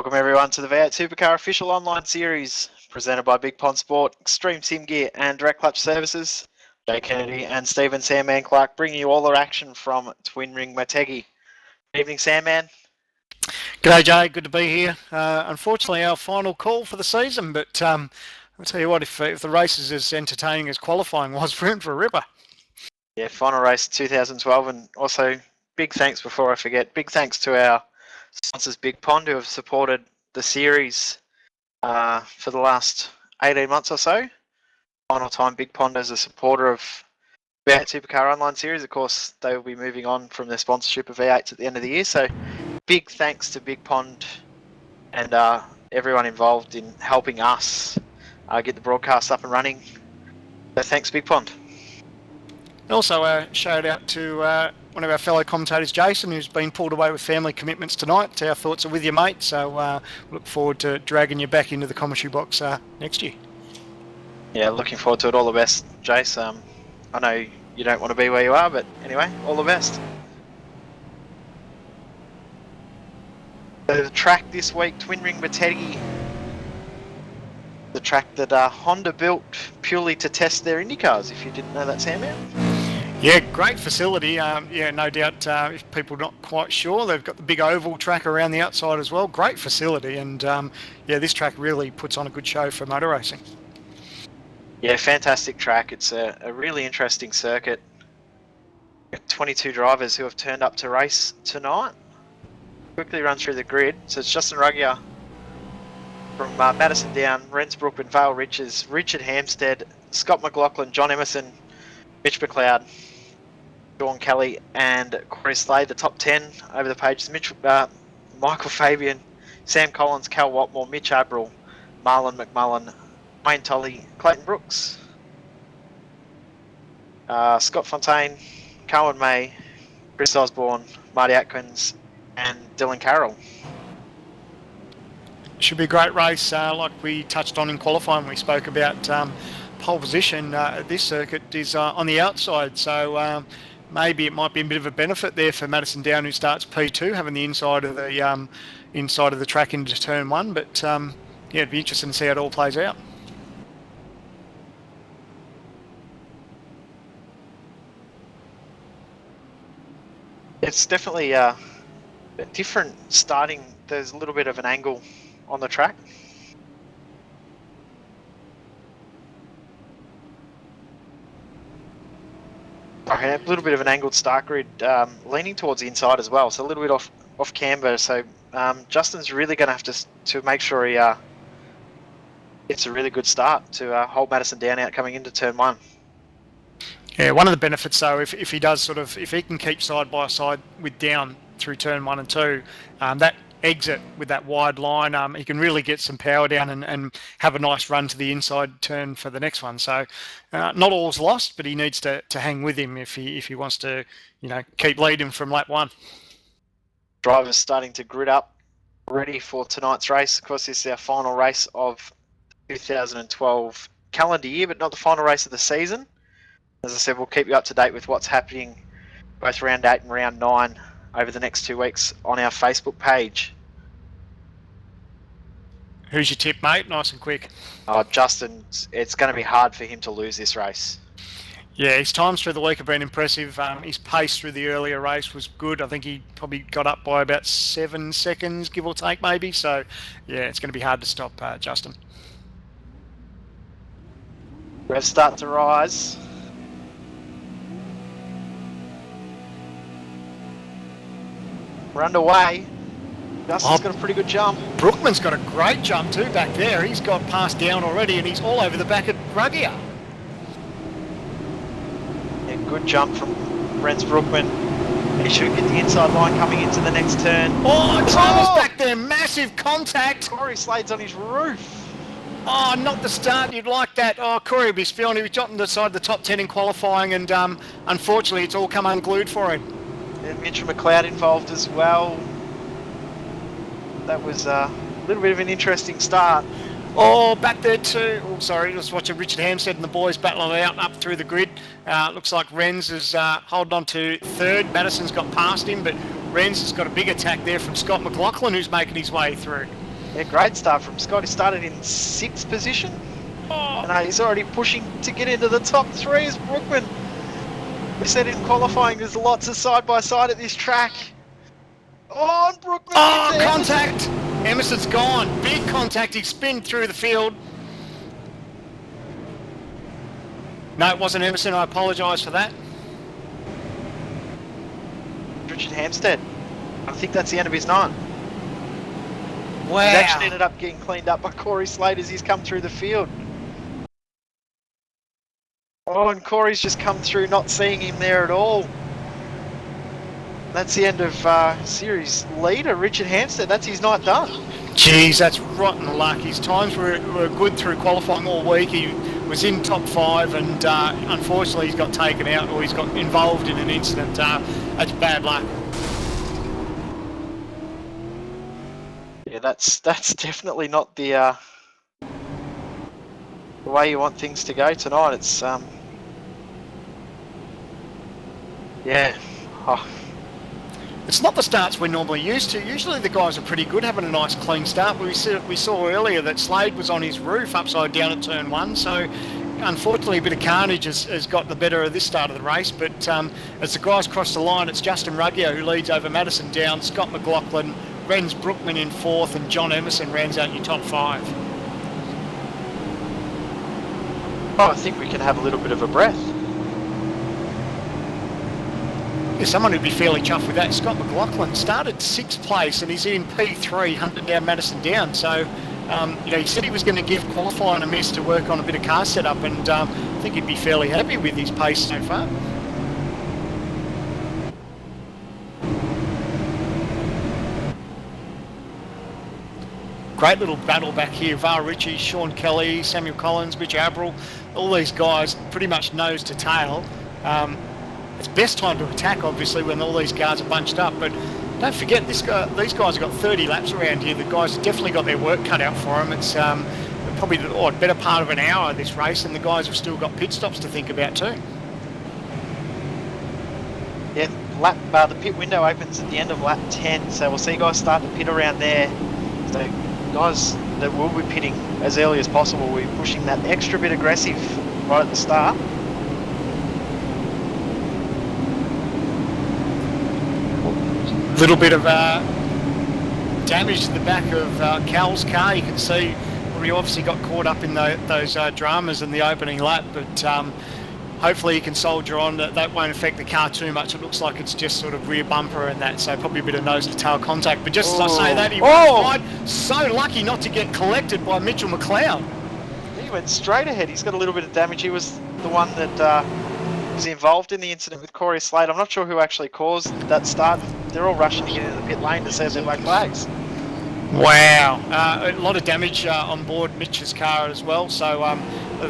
Welcome everyone to the V8 Supercar official online series presented by Bigpond Sport, Extreme Sim Gear and Direct Clutch Services. Jay Kennedy and Stephen Sandman Clark bringing you all the action from Twin Ring Motegi. Good evening, Sandman. G'day, Jay. Good to be here. Unfortunately, our final call for the season, but I'll tell you what, if the race is as entertaining as qualifying was, we're in for a ripper. Yeah, final race 2012, and also big thanks, before I forget, big thanks to our sponsors Bigpond, who have supported the series for the last 18 months or so. Final time Bigpond as a supporter of V8 Supercar Online Series. Of course, they will be moving on from their sponsorship of V8s at the end of the year. So big thanks to Bigpond and everyone involved in helping us get the broadcast up and running. So thanks, Bigpond. Also, a shout out to one of our fellow commentators, Jason, who's been pulled away with family commitments tonight. Our thoughts are with you, mate. So look forward to dragging you back into the commentary box next year. Yeah, looking forward to it. All the best, Jace. I know you don't want to be where you are, but anyway, all the best. So the track this week, Twin Ring Motegi. The track that Honda built purely to test their Indy cars, if you didn't know that, Sandman. Yeah, great facility. Yeah, no doubt if people are not quite sure, they've got the big oval track around the outside as well. Great facility, and yeah, this track really puts on a good show for motor racing. Yeah, fantastic track. It's a really interesting circuit. 22 drivers who have turned up to race tonight. Quickly run through the grid. So it's Justin Ruggier from Madison Down, Rensbrook and Vale Riches, Richard Hampstead, Scott McLaughlin, John Emerson, Mitch McLeod, Sean Kelly and Corey Slade, the top 10 over the pages. Michael Fabian, Sam Collins, Cal Watmore, Mitch Abril, Marlon McMullen, Wayne Tolley, Clayton Brooks, Scott Fontaine, Cohen May, Chris Osborne, Marty Atkins and Dylan Carroll. Should be a great race, like we touched on in qualifying. We spoke about pole position. This circuit is on the outside, so maybe it might be a bit of a benefit there for Madison Down, who starts P2, having the inside of the track into turn one. But yeah, it'd be interesting to see how it all plays out. It's definitely a different starting. There's a little bit of an angle on the track. A little bit of an angled start grid, leaning towards the inside as well, so a little bit off camber. So Justin's really going to have to make sure he gets a really good start to hold Madison Down out coming into turn one. Yeah, one of the benefits though, if he does if he can keep side by side with Down through turn 1 and 2, that exit with that wide line, he can really get some power down and have a nice run to the inside turn for the next one. So not all's lost, but he needs to hang with him if he wants to, keep leading from lap 1. Drivers starting to grid up, ready for tonight's race. Of course, this is our final race of 2012 calendar year, but not the final race of the season. As I said, we'll keep you up to date with what's happening both round 8 and round 9 over the next 2 weeks on our Facebook page. Who's your tip, mate? Nice and quick. Justin, it's going to be hard for him to lose this race. Yeah, his times through the week have been impressive. His pace through the earlier race was good. I think he probably got up by about 7 seconds, give or take, maybe. So, yeah, it's going to be hard to stop Justin. Revs start to rise. We're underway. Justin's got a pretty good jump. Brookman's got a great jump too back there. He's got past Down already and he's all over the back of Ruggier. Yeah, good jump from Renz Brookman. He should get the inside line coming into the next turn. Oh, Thomas back there, massive contact. Corey Slade's on his roof. Oh, not the start you'd like that. Oh, Corey will be feeling he was dropping inside the top 10 in qualifying and unfortunately it's all come unglued for him. And Mitchell McLeod involved as well. That was a little bit of an interesting start. Oh, back there too. Oh, sorry, just watching Richard Hampstead and the boys battling it out up through the grid. Looks like Renz is holding on to third. Madison's got past him, but Renz has got a big attack there from Scott McLaughlin, who's making his way through. Yeah, great start from Scott. He started in 6th position. Oh. And he's already pushing to get into the top 3 as Brookman. We said in qualifying there's lots of side-by-side at this track. Oh, and Brookman Oh, into contact! Emerson's gone. Big contact. He spinned through the field. No, it wasn't Emerson. I apologise for that. Richard Hampstead. I think that's the end of his 9. Wow. He's actually ended up getting cleaned up by Corey Slade as he's come through the field. Oh, and Corey's just come through not seeing him there at all. That's the end of series leader, Richard Hampstead. That's his night done. Geez, that's rotten luck. His times were good through qualifying all week. He was in top 5 and unfortunately he's got taken out or he's got involved in an incident. That's bad luck. Yeah, that's definitely not the way you want things to go tonight. It's yeah. Oh. It's not the starts we're normally used to. Usually the guys are pretty good, having a nice clean start. But we saw earlier that Slade was on his roof upside down at turn 1, so unfortunately a bit of carnage has got the better of this start of the race. But as the guys cross the line, it's Justin Ruggio who leads over Madison Down, Scott McLaughlin, Renz Brookman in 4th, and John Emerson rounds out your top 5. Oh, I think we can have a little bit of a breath. Yeah, someone who'd be fairly chuffed with that. Scott McLaughlin started 6th place and he's in P3 hunting down Madison Down. So, you know, he said he was going to give qualifying a miss to work on a bit of car setup, and I think he'd be fairly happy with his pace so far. Great little battle back here. Var Ritchie, Sean Kelly, Samuel Collins, Mitch Abril, all these guys pretty much nose to tail. It's best time to attack, obviously, when all these cars are bunched up. But don't forget, these guys have got 30 laps around here. The guys have definitely got their work cut out for them. It's probably the better part of an hour of this race, and the guys have still got pit stops to think about too. Yeah, the pit window opens at the end of lap 10, so we'll see guys start to pit around there. So guys that will be pitting as early as possible, we're pushing that extra bit aggressive right at the start. Little bit of damage to the back of Cal's car. You can see where he obviously got caught up in those dramas in the opening lap, but hopefully he can soldier on. That won't affect the car too much. It looks like it's just sort of rear bumper and that, so probably a bit of nose to tail contact. But just as I say that, he went wide. So lucky not to get collected by Mitchell McLeod. He went straight ahead. He's got a little bit of damage. He was the one that was involved in the incident with Corey Slade. I'm not sure who actually caused that start. They're all rushing to get into the pit lane to see if they're black flags. Wow. A lot of damage on board Mitch's car as well, so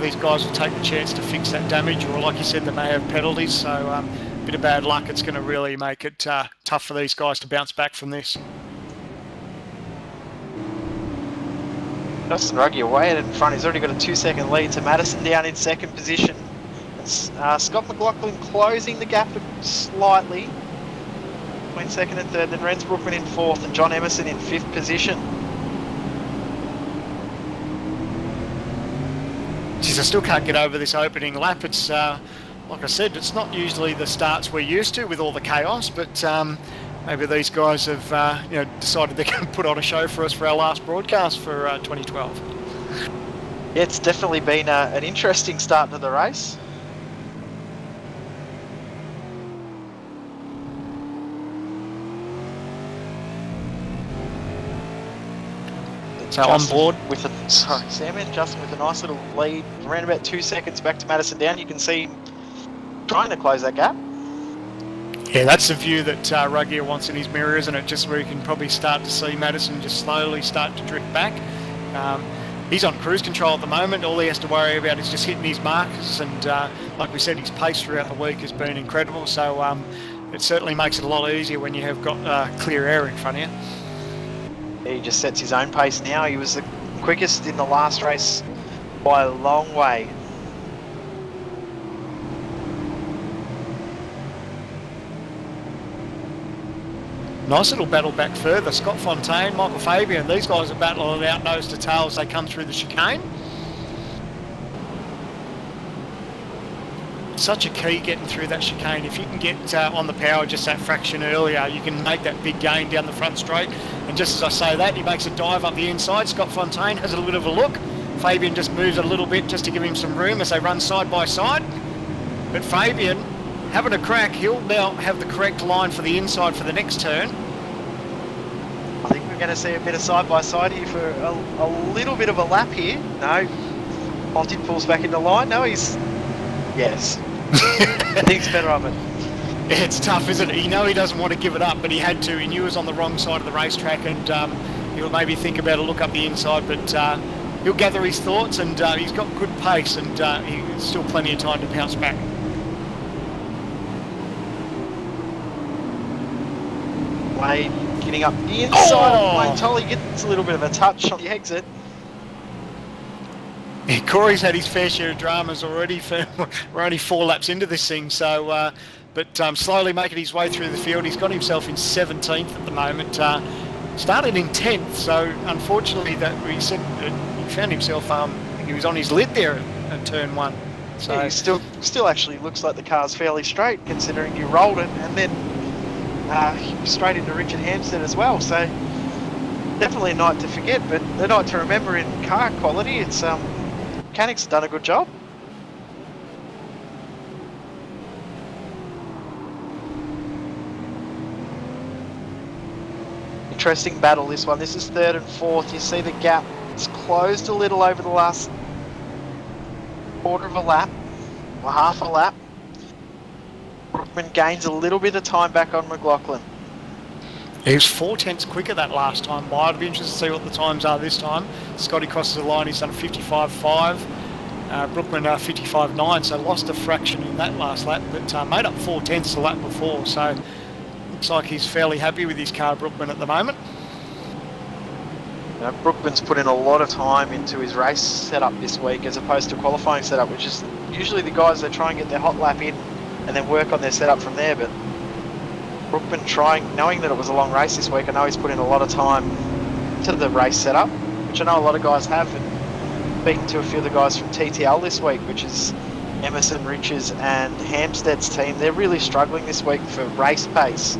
these guys will take the chance to fix that damage, or like you said, they may have penalties, so a bit of bad luck. It's going to really make it tough for these guys to bounce back from this. Justin Ruggie away in front. He's already got a 2-second lead to Madison Down in 2nd position. Scott McLaughlin closing the gap slightly between 2nd and 3rd, then Renz Brookman in 4th and John Emerson in 5th position. Geez, I still can't get over this opening lap. It's like I said, it's not usually the starts we're used to with all the chaos, but maybe these guys have decided they're going to put on a show for us for our last broadcast for 2012. Yeah, it's definitely been an interesting start to the race. So on board with Sam and Justin with a nice little lead, around about 2 seconds back to Madison Down. You can see him trying to close that gap. Yeah, that's the view that Ruggier wants in his mirror, isn't it? Just where you can probably start to see Madison just slowly start to drift back. He's on cruise control at the moment. All he has to worry about is just hitting his markers, and like we said, his pace throughout the week has been incredible. So it certainly makes it a lot easier when you have got clear air in front of you. He just sets his own pace now. He was the quickest in the last race by a long way. Nice little battle back further. Scott Fontaine, Michael Fabian, these guys are battling it out nose to tail as they come through the chicane. Such a key getting through that chicane. If you can get on the power just that fraction earlier, you can make that big gain down the front straight. And just as I say that, he makes a dive up the inside. Scott Fontaine has a little bit of a look. Fabian just moves a little bit just to give him some room as they run side by side. But Fabian having a crack, he'll now have the correct line for the inside for the next turn. I think we're going to see a bit of side by side here for a little bit of a lap here. No, Monty pulls back into line. No, he's... Yes. Thinks better of it. Yeah, it's tough, isn't it? You know he doesn't want to give it up, but he had to. He knew he was on the wrong side of the racetrack, and he'll maybe think about a look up the inside, but he'll gather his thoughts, and he's got good pace, and he's still plenty of time to bounce back. Wade getting up the inside. Wayne Tolley gets a little bit of a touch on the exit. Yeah, Corey's had his fair share of dramas already. We're only 4 laps into this thing, so but slowly making his way through the field. He's got himself in 17th at the moment. Started in 10th, so unfortunately that he said he found himself. He was on his lid there at turn 1. So yeah, he still actually looks like the car's fairly straight, considering you rolled it and then straight into Richard Hampstead as well. So definitely a night to forget, but a night to remember in car quality. It's mechanics have done a good job. Interesting battle, this one. This is 3rd and 4th. You see the gap. It's closed a little over the last quarter of a lap, or half a lap. Brookman gains a little bit of time back on McLaughlin. He was 4 tenths quicker that last time by. I'd be interested to see what the times are this time. Scotty crosses the line, he's done a 55.5. Brookman 55.9, so lost a fraction in that last lap, but made up 4 tenths the lap before, so looks like he's fairly happy with his car, Brookman, at the moment. Brookman's put in a lot of time into his race setup this week as opposed to qualifying setup, which is usually the guys that try and get their hot lap in and then work on their setup from there. But Brookman knowing that it was a long race this week, I know he's put in a lot of time to the race setup, which I know a lot of guys have, and speaking to a few of the guys from TTL this week, which is Emerson, Riches and Hampstead's team, they're really struggling this week for race pace.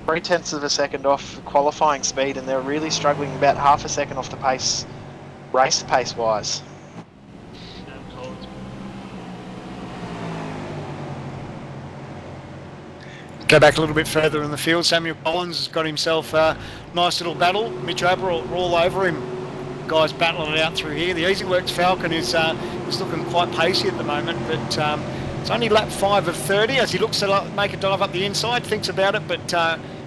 3 tenths of a second off qualifying speed, and they're really struggling about half a second off the pace, race pace wise. Go back a little bit further in the field. Samuel Collins has got himself a nice little battle. Mitch Aberall all over him. Guys battling it out through here. The EasyWorks Falcon is looking quite pacey at the moment, but it's only lap 5 of 30 as he looks to make a dive up the inside, thinks about it, but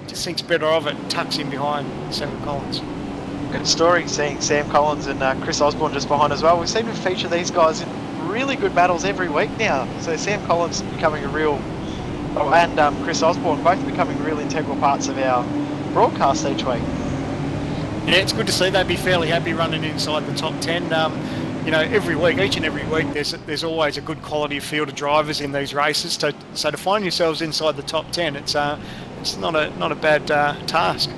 just thinks better of it and tucks in behind Samuel Collins. Good story seeing Sam Collins and Chris Osborne just behind as well. We seem to feature these guys in really good battles every week now. So Sam Collins becoming a real, and Chris Osborne both becoming real integral parts of our broadcast each week. Yeah, it's good to see they'd be fairly happy running inside the top 10. You know, every week, each and every week, there's always a good quality field of drivers in these races. So to find yourselves inside the top 10, it's not a bad task.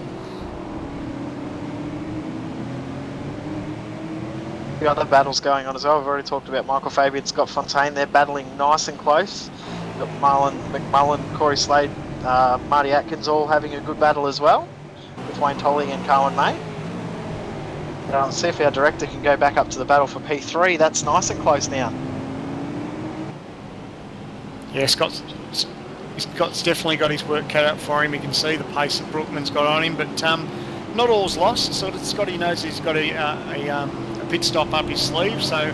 The other battles going on as well. We've already talked about Michael Fabian, Scott Fontaine. They're battling nice and close. Got Marlon McMullen, Corey Slade, Marty Atkins all having a good battle as well, with Wayne Tolley and Carwin May. Let's see if our director can go back up to the battle for P3. That's nice and close now. Yeah, Scott's definitely got his work cut out for him. You can see the pace that Brookman's got on him, but not all's lost. Sort of Scotty knows he's got a pit stop up his sleeve, so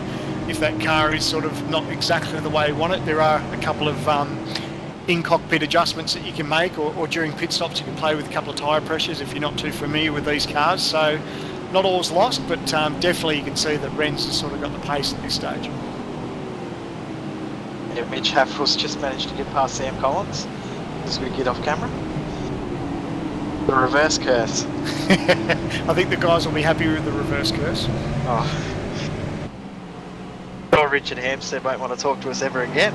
if that car is sort of not exactly the way you want it, there are a couple of in-cockpit adjustments that you can make, or during pit stops you can play with a couple of tyre pressures if you're not too familiar with these cars. So not all's lost, but definitely you can see that Renz has sort of got the pace at this stage. Yeah, Mitch Haffels just managed to get past Sam Collins as we get off camera. The reverse curse. I think the guys will be happy with the reverse curse. Oh. Or Richard Hampstead won't want to talk to us ever again.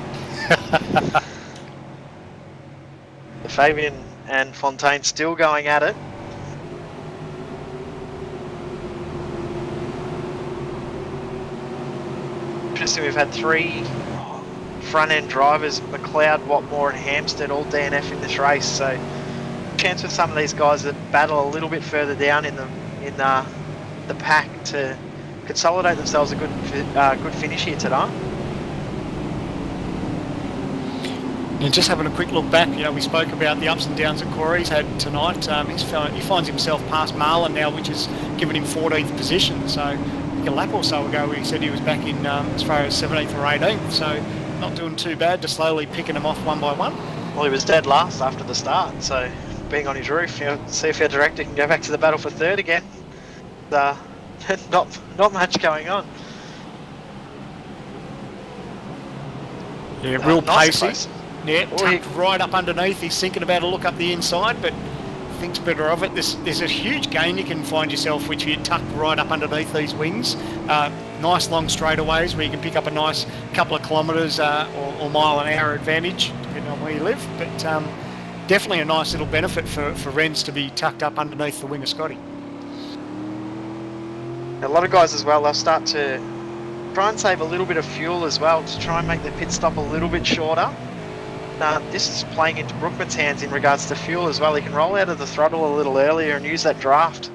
Fabian and Fontaine still going at it. Interesting, we've had 3 front-end drivers, McLeod, Watmore and Hampstead, all DNF in this race, so chance with some of these guys that battle a little bit further down in the pack to consolidate themselves a good finish here today. And just having a quick look back, we spoke about the ups and downs that Corey's had tonight. He finds himself past Marlon now, which has given him 14th position. So a lap or so ago, he said he was back in as far as 17th or 18th. So not doing too bad, just slowly picking them off one by one. Well, he was dead last after the start, so being on his roof, see if our director can go back to the battle for third again. Not much going on. Yeah, real nice pacey. Yeah, tucked right up underneath. He's thinking about a look up the inside, but thinks better of it. There's a huge gain you can find yourself, which you tucked right up underneath these wings. Nice long straightaways where you can pick up a nice couple of kilometres or mile an hour advantage, depending on where you live. But definitely a nice little benefit for Renz to be tucked up underneath the wing of Scotty. A lot of guys as well, they'll start to try and save a little bit of fuel as well to try and make the pit stop a little bit shorter. This is playing into Brookman's hands in regards to fuel as well. He can roll out of the throttle a little earlier and use that draft.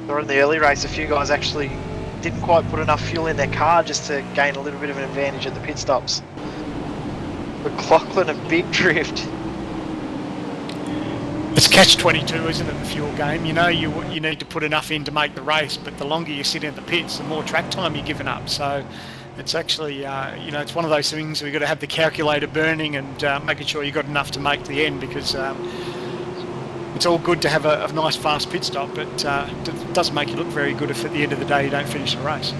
Or in the early race, a few guys actually didn't quite put enough fuel in their car just to gain a little bit of an advantage at the pit stops. McLaughlin, a big drift. It's catch-22, isn't it, the fuel game? You need to put enough in to make the race, but the longer you sit in the pits, the more track time you're giving up. So it's actually, it's one of those things we've got to have the calculator burning and making sure you've got enough to make the end, because it's all good to have a nice fast pit stop, but it doesn't make you look very good if at the end of the day you don't finish the race.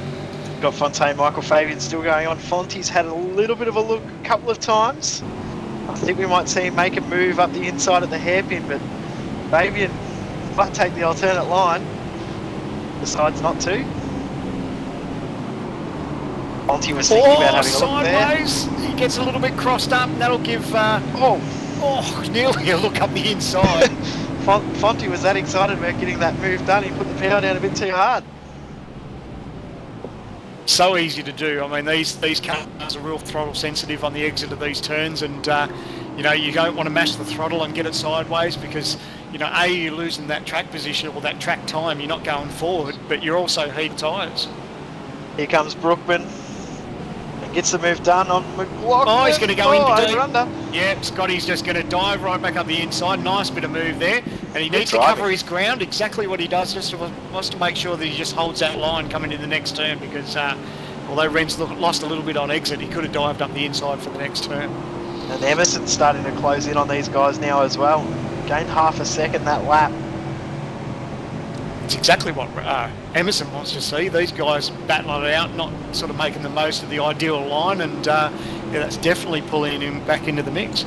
Got Fontaine, Michael Fabian still going on. Fonty's had a little bit of a look a couple of times. I think we might see him make a move up the inside at the hairpin, but Fabian might take the alternate line. Decides not to. Fonty was thinking about having a look there. Sideways. He gets a little bit crossed up, and that'll give nearly a look up the inside. Fonty was that excited about getting that move done, he put the power down a bit too hard. So easy to do. I mean, these cars are real throttle sensitive on the exit of these turns, and you don't want to mash the throttle and get it sideways, because you're losing that track position or that track time. You're not going forward, but you're also heating tyres. Here comes Brookman and gets the move done on McLaughlin. Oh, he's going to go in deep. Under. Yeah, Scotty's just going to dive right back up the inside. Nice bit of move there, and he needs to driving. cover his ground. Exactly what he does, just wants to make sure that he just holds that line coming in the next turn, because although Renz lost a little bit on exit, he could have dived up the inside for the next turn. And Emerson's starting to close in on these guys now as well. Gained half a second that lap. It's exactly what Emerson wants to see. These guys battling it out, not sort of making the most of the ideal line, and that's definitely pulling him back into the mix.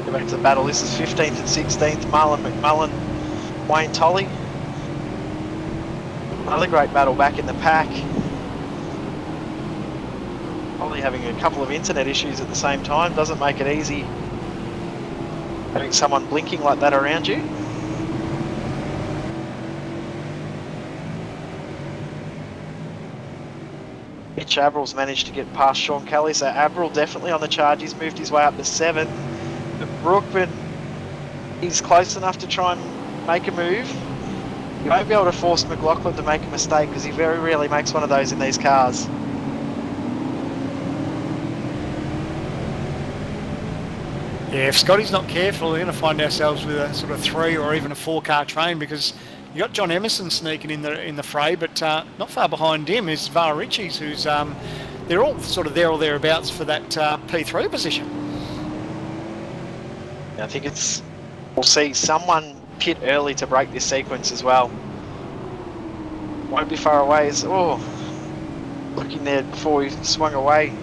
Go back to the battle. This is 15th and 16th. Marlon McMullen, Wayne Tolley. Another great battle back in the pack. Probably having a couple of internet issues at the same time doesn't make it easy having someone blinking like that around you. Mitch Abrill's managed to get past Sean Kelly, so Abrill definitely on the charge. He's moved his way up to 7th. But Brookman, he's close enough to try and make a move. You won't be able to force McLaughlin to make a mistake, because he very rarely makes one of those in these cars. Yeah, if Scotty's not careful, we're going to find ourselves with a sort of 3 or even a 4-car train, because you got John Emerson sneaking in the fray, but not far behind him is Var Ritchie's, who's they're all sort of there or thereabouts for that P3 position. I think we'll see someone pit early to break this sequence as well. Won't be far away. Looking there before he swung away.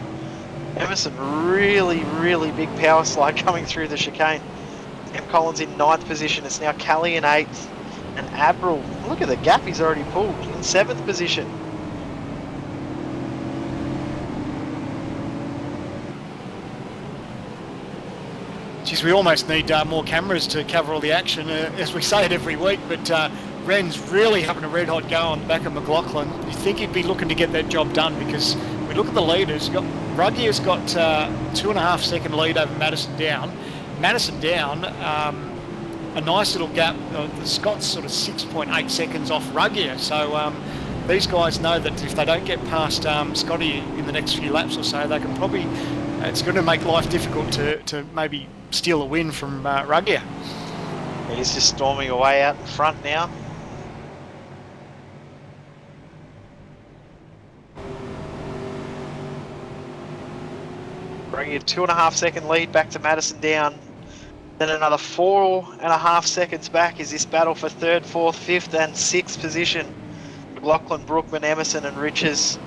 Emerson, really big power slide coming through the chicane. M. Collins in 9th position. It's now Kelly in 8th. And Abrill, look at the gap he's already pulled, in 7th position. geez, we almost need more cameras to cover all the action, as we say it every week, but Ren's really having a red-hot go on the back of McLaughlin. You think he'd be looking to get that job done, because we look at the leaders. Ruggier's got 2.5 second lead over Madison Down. Madison Down, a nice little gap. The Scott's sort of 6.8 seconds off Ruggier, so these guys know that if they don't get past Scotty in the next few laps or so, they can probably, it's going to make life difficult to maybe steal a win from Ruggier. He's just storming away out in front now. Bringing a 2.5 second lead back to Madison Down. Then another 4.5 seconds back is this battle for 3rd, 4th, 5th and 6th position. McLaughlin, Brookman, Emerson and Riches.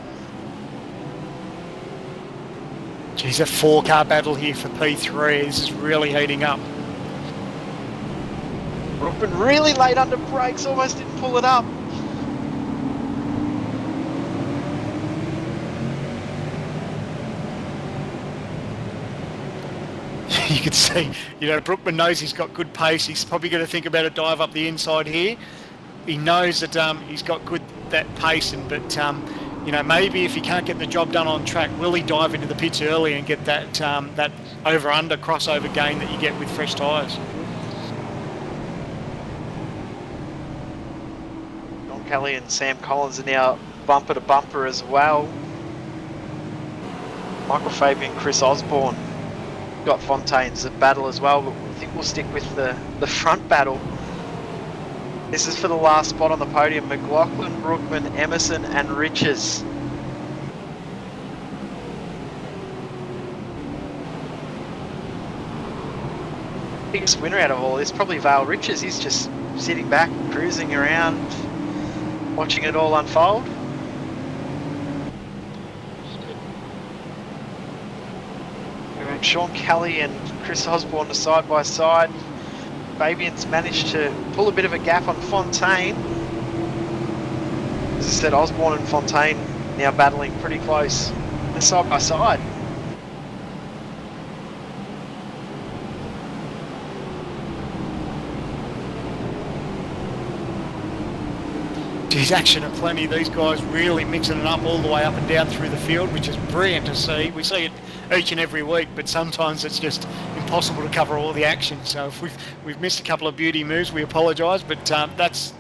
Geez, a 4-car battle here for P3. This is really heating up. Brookman really late under brakes, almost didn't pull it up. You can see, Brookman knows he's got good pace. He's probably going to think about a dive up the inside here. He knows that he's got that pace, but maybe if he can't get the job done on track, will he dive into the pits early and get that over/under crossover gain that you get with fresh tyres? John Kelly and Sam Collins are now bumper to bumper as well. Michael Fabian, Chris Osborne. Got Fontaine's a battle as well, but I think we'll stick with the front battle. This is for the last spot on the podium. McLaughlin, Brookman, Emerson and Riches. Biggest winner out of all this, probably Vale Riches. He's just sitting back, cruising around, watching it all unfold. Sean Kelly and Chris Osborne are side by side. Fabian's managed to pull a bit of a gap on Fontaine. As I said, Osborne and Fontaine now battling pretty close. They're side by side. Geez, action aplenty. These guys really mixing it up all the way up and down through the field, which is brilliant to see. We see it each and every week, but sometimes it's just impossible to cover all the action. So if we've missed a couple of beauty moves, we apologise. But that's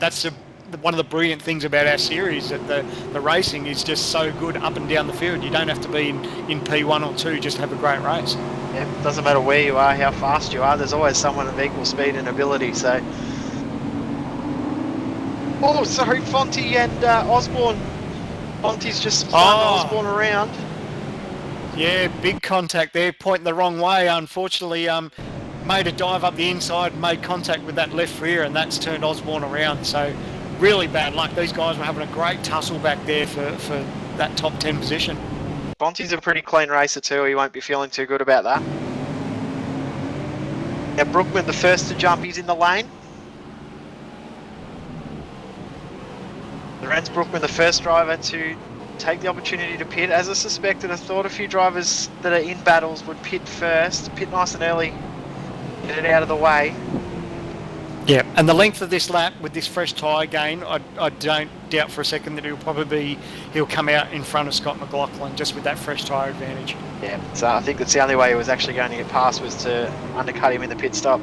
one of the brilliant things about our series, that the racing is just so good up and down the field. You don't have to be in P1 or 2 just to have a great race. Yeah, it doesn't matter where you are, how fast you are. There's always someone of equal speed and ability. So. Oh, sorry, Fonty and Osborne. Fonty's just spun Osborne around. Yeah, big contact there, pointing the wrong way. Unfortunately, made a dive up the inside, made contact with that left rear, and that's turned Osborne around. So really bad luck. These guys were having a great tussle back there for that top 10 position. Fonty's a pretty clean racer too. He won't be feeling too good about that. Now Brookman, the first to jump, he's in the lane. Lorenz Brookman, the first driver to take the opportunity to pit. As I suspected, I thought a few drivers that are in battles would pit first, pit nice and early, get it out of the way. Yeah, and the length of this lap with this fresh tyre gain, I don't doubt for a second that he'll come out in front of Scott McLaughlin just with that fresh tyre advantage. Yeah, so I think that's the only way he was actually going to get past, was to undercut him in the pit stop.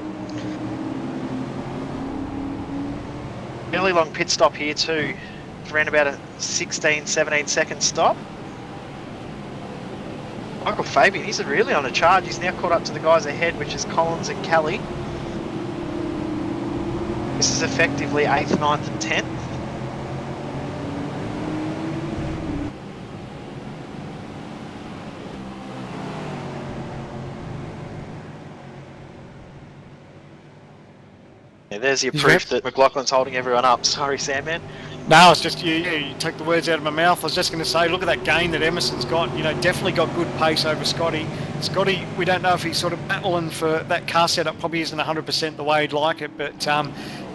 Really long pit stop here too. Around about a 16-17 second stop. Michael Fabian, he's really on a charge. He's now caught up to the guys ahead, which is Collins and Kelly. This is effectively 8th, 9th and 10th. Yeah, there's your proof that McLaughlin's holding everyone up. Sorry, Sandman. No, it's just you took the words out of my mouth. I was just going to say, look at that gain that Emerson's got. Definitely got good pace over Scotty. Scotty, we don't know if he's sort of battling for that car setup. Probably isn't 100% the way he'd like it, but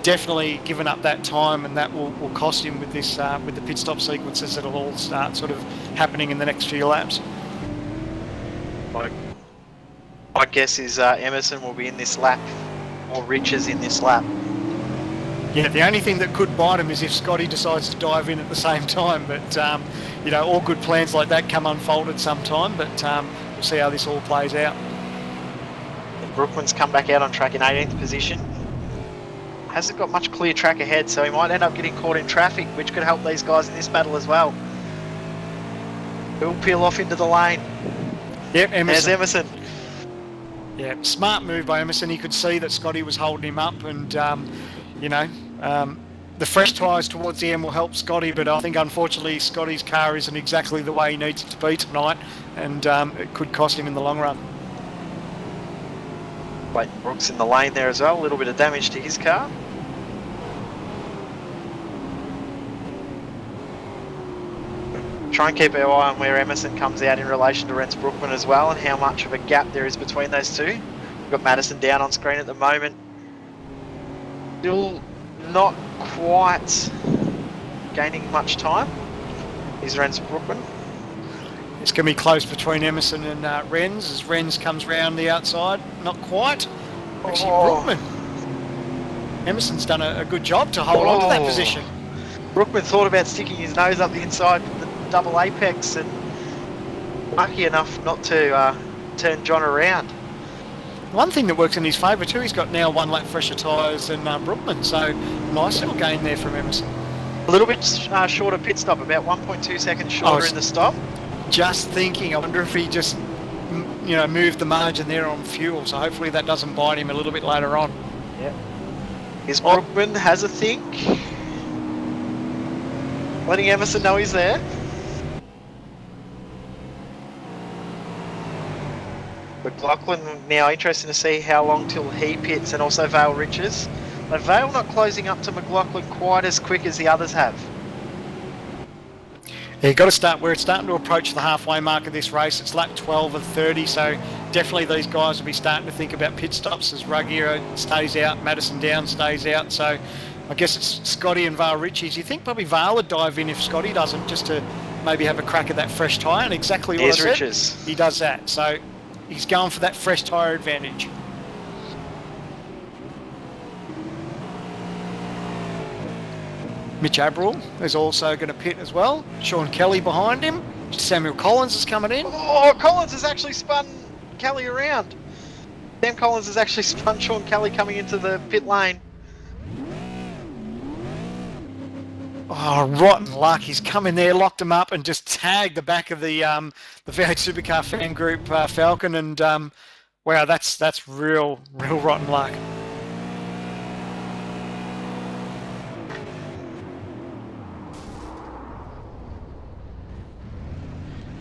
definitely given up that time, and that will cost him with this with the pit stop sequences that'll all start sort of happening in the next few laps. My guess is Emerson will be in this lap, or Richards in this lap. Yeah, the only thing that could bite him is if Scotty decides to dive in at the same time. But, you know, all good plans like that come unfolded sometime. But we'll see how this all plays out. And Brookman's come back out on track in 18th position. Hasn't got much clear track ahead, so he might end up getting caught in traffic, which could help these guys in this battle as well. He'll peel off into the lane. Yep, Emerson. There's Emerson. Yeah, smart move by Emerson. He could see that Scotty was holding him up, and you know, the fresh tyres towards the end will help Scotty, but I think unfortunately Scotty's car isn't exactly the way he needs it to be tonight, and it could cost him in the long run. Clayton Brooks in the lane there as well, a little bit of damage to his car. Try and keep our eye on where Emerson comes out in relation to Rens Brookman as well, and how much of a gap there is between those two. We've got Madison down on screen at the moment. Still not quite gaining much time. Is Rens Brookman. It's going to be close between Emerson and Rens as Rens comes round the outside. Not quite. Actually, Brookman. Emerson's done a good job to hold on to that position. Brookman thought about sticking his nose up the inside for the double apex, and lucky enough not to turn John around. One thing that works in his favour too, he's got now 1 lap fresher tyres than Brookman, so nice little gain there from Emerson. A little bit shorter pit stop, about 1.2 seconds shorter in the stop. Just thinking, I wonder if he just, you know, moved the margin there on fuel, so hopefully that doesn't bite him a little bit later on. Yeah. His Brookman has a think. Letting Emerson know he's there. McLaughlin now interesting to see how long till he pits, and also Vale Richards. But Vale not closing up to McLaughlin quite as quick as the others have. Yeah, you've got to start where it's starting to approach the halfway mark of this race. It's lap 12 and 30, so definitely these guys will be starting to think about pit stops as Ruggiero stays out, Madison Down stays out. So I guess it's Scotty and Vale Richards. You think probably Vale would dive in if Scotty doesn't, just to maybe have a crack at that fresh tyre, and exactly what I said, Richards. He does that. So he's going for that fresh tyre advantage. Mitch Abril is also going to pit as well. Sean Kelly behind him. Samuel Collins is coming in. Oh, Collins has actually spun Kelly around. Sam Collins has actually spun Sean Kelly coming into the pit lane. Oh, rotten luck. He's come in there, locked him up, and just tagged the back of the V8 Supercar fan group Falcon, and wow, that's real rotten luck.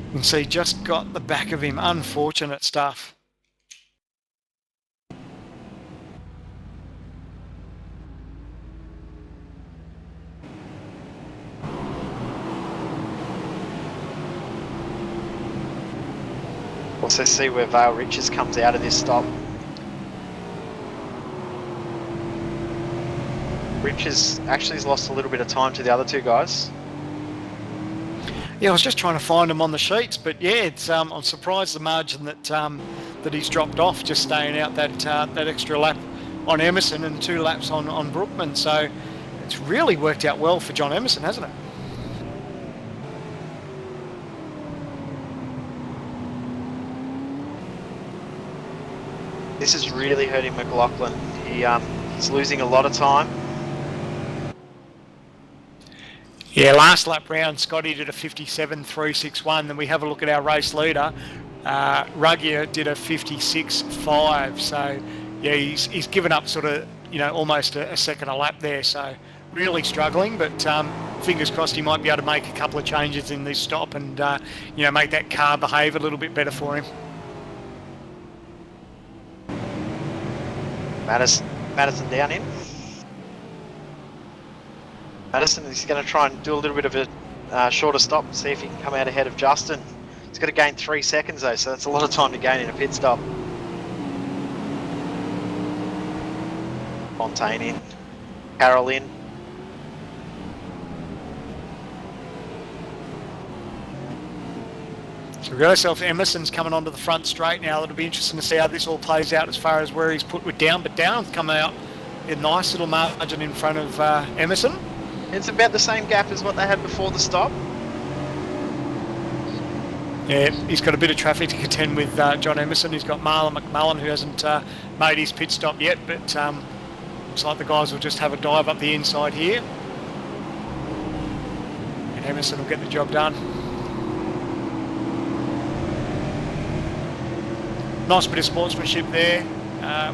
You can see just got the back of him. Unfortunate stuff. Also see where Vale Richards comes out of this stop. Richards actually has lost a little bit of time to the other two guys. Yeah, I was just trying to find him on the sheets, but yeah, it's I'm surprised the margin that that he's dropped off, just staying out that extra lap on Emerson and 2 laps on Brookman. So it's really worked out well for John Emerson, hasn't it? This is really hurting McLaughlin. He's losing a lot of time. Yeah, last lap round, Scotty did a 57.361. Then we have a look at our race leader. Ruggier did a 56.5. So, yeah, he's given up sort of, you know, almost a second a lap there. So, really struggling. But fingers crossed he might be able to make a couple of changes in this stop and, you know, make that car behave a little bit better for him. Madison down in. Madison is going to try and do a little bit of a shorter stop and see if he can come out ahead of Justin. He's got to gain 3 seconds though, so that's a lot of time to gain in a pit stop. Fontaine in. Carroll in. So we've got ourselves Emerson's coming onto the front straight now. It'll be interesting to see how this all plays out as far as where he's put with Down. But Down's come out in a nice little margin in front of Emerson. It's about the same gap as what they had before the stop. Yeah, he's got a bit of traffic to contend with John Emerson. He's got Marlon McMullen, who hasn't made his pit stop yet, but looks like the guys will just have a dive up the inside here. And Emerson will get the job done. Nice bit of sportsmanship there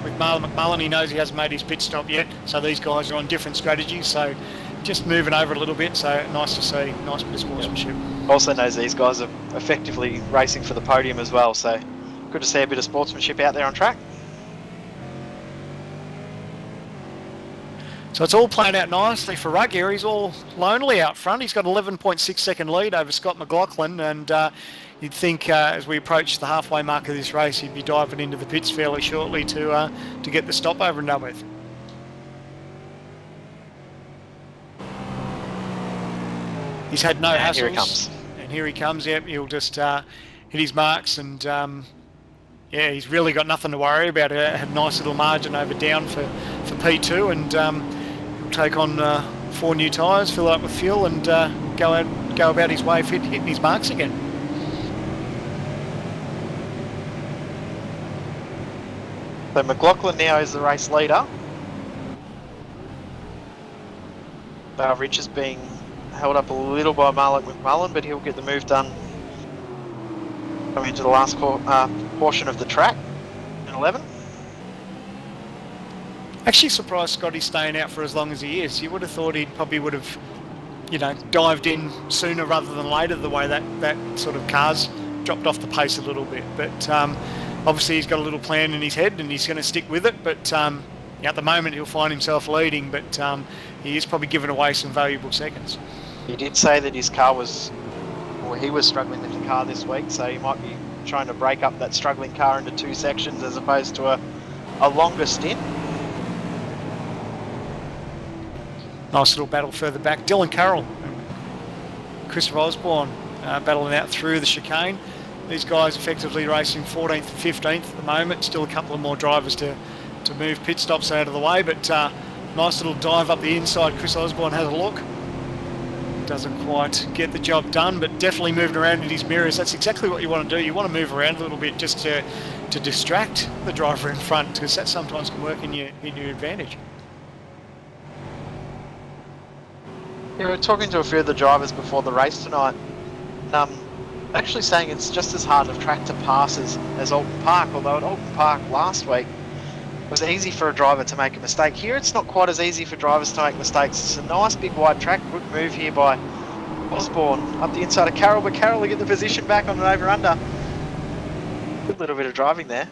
with Marlon McMullen. He knows he hasn't made his pit stop yet, so these guys are on different strategies, so just moving over a little bit, so nice to see. Nice bit of sportsmanship. Also knows these guys are effectively racing for the podium as well, so good to see a bit of sportsmanship out there on track. So it's all playing out nicely for Ruggier. He's all lonely out front. He's got 11.6 second lead over Scott McLaughlin, and you'd think as we approach the halfway mark of this race, he'd be diving into the pits fairly shortly to get the stop over and done with. He's had no hassles. Here he comes. And here he comes. Yep, he'll just hit his marks, and yeah, he's really got nothing to worry about. Had a nice little margin over Down for P2, and he'll take on 4 new tyres, fill up with fuel, and go about his way hitting his marks again. So McLaughlin now is the race leader. Rich is being held up a little by Marlon McMullen, but he'll get the move done coming into the last portion of the track in 11. Actually surprised Scotty's staying out for as long as he is. You would have thought he probably would have, you know, dived in sooner rather than later, the way that sort of car's dropped off the pace a little bit. But obviously he's got a little plan in his head and he's going to stick with it. But at the moment he'll find himself leading, but he is probably giving away some valuable seconds. He did say that his car was, or he was struggling with the car this week, so he might be trying to break up that struggling car into 2 sections as opposed to a longer stint. Nice little battle further back. Dylan Carroll and Christopher Osborne battling out through the chicane. These guys effectively racing 14th and 15th at the moment. Still a couple of more drivers to move pit stops out of the way, but nice little dive up the inside. Chris Osborne has a look. Doesn't quite get the job done, but definitely moving around in his mirrors. That's exactly what you want to do. You want to move around a little bit just to distract the driver in front, because that sometimes can work in your advantage. Yeah, we were talking to a few of the drivers before the race tonight. Actually saying it's just as hard of track to pass as Alton Park, although at Alton Park last week it was easy for a driver to make a mistake. Here it's not quite as easy for drivers to make mistakes. It's a nice big wide track. Good move here by Osborne up the inside of Carroll, but Carroll will get the position back on an over-under. Good little bit of driving there.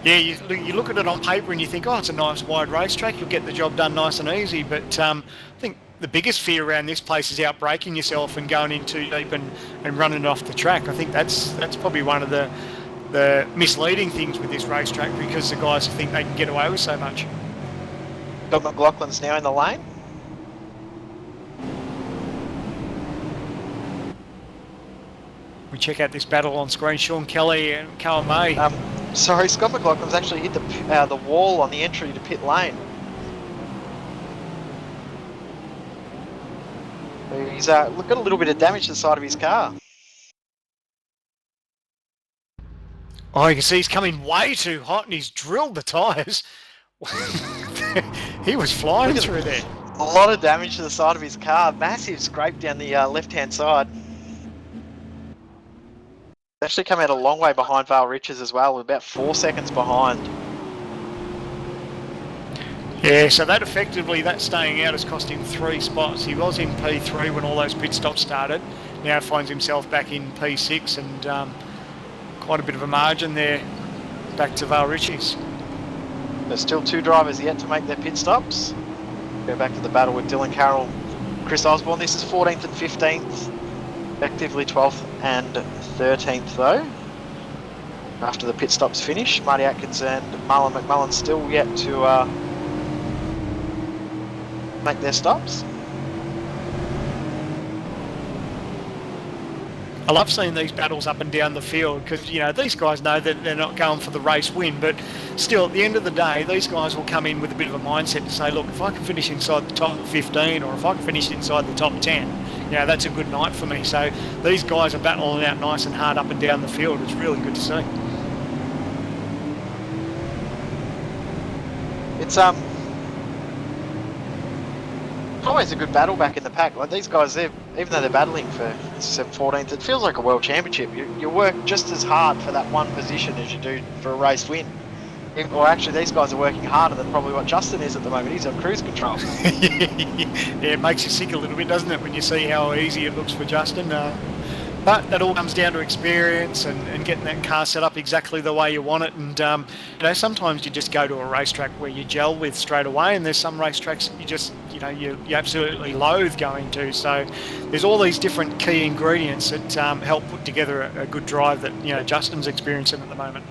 Yeah, you look at it on paper and you think, oh, it's a nice wide racetrack, you'll get the job done nice and easy, but I think the biggest fear around this place is out-braking yourself and going in too deep and running it off the track. I think that's probably one of the misleading things with this racetrack, because the guys think they can get away with so much. Got McLaughlin's now in the lane. We check out this battle on screen. Sean Kelly and Carl May. Sorry, Scott McLaughlin's actually hit the wall on the entry to pit lane. He's got a little bit of damage to the side of his car. Oh, you can see he's coming way too hot and he's drilled the tyres. He was flying through there. A lot of damage to the side of his car. Massive scrape down the left-hand side. Actually come out a long way behind Vale Riches as well, about 4 seconds behind. Yeah, so that staying out has cost him 3 spots. He was in P3 when all those pit stops started. Now finds himself back in P6 and quite a bit of a margin there back to Vale Riches. There's still 2 drivers yet to make their pit stops. Go back to the battle with Dylan Carroll, Chris Osborne. This is 14th and 15th. Effectively 12th and 13th though. After the pit stops finish, Marty Atkins and Marlon McMullen still yet to make their stops. I love seeing these battles up and down the field because, you know, these guys know that they're not going for the race win, but still, at the end of the day, these guys will come in with a bit of a mindset to say, look, if I can finish inside the top 15 or if I can finish inside the top 10, you know, that's a good night for me. So these guys are battling out nice and hard up and down the field. It's really good to see. It's always a good battle back in the pack. Like these guys, even though they're battling for 14th, it feels like a world championship. You work just as hard for that one position as you do for a race win. Or actually, these guys are working harder than probably what Justin is at the moment. He's on cruise control. Yeah, it makes you sick a little bit, doesn't it, when you see how easy it looks for Justin. But that all comes down to experience and getting that car set up exactly the way you want it. And, you know, sometimes you just go to a racetrack where you gel with straight away, and there's some racetracks that you just, you know, you absolutely loathe going to. So there's all these different key ingredients that help put together a good drive that, you know, Justin's experiencing at the moment.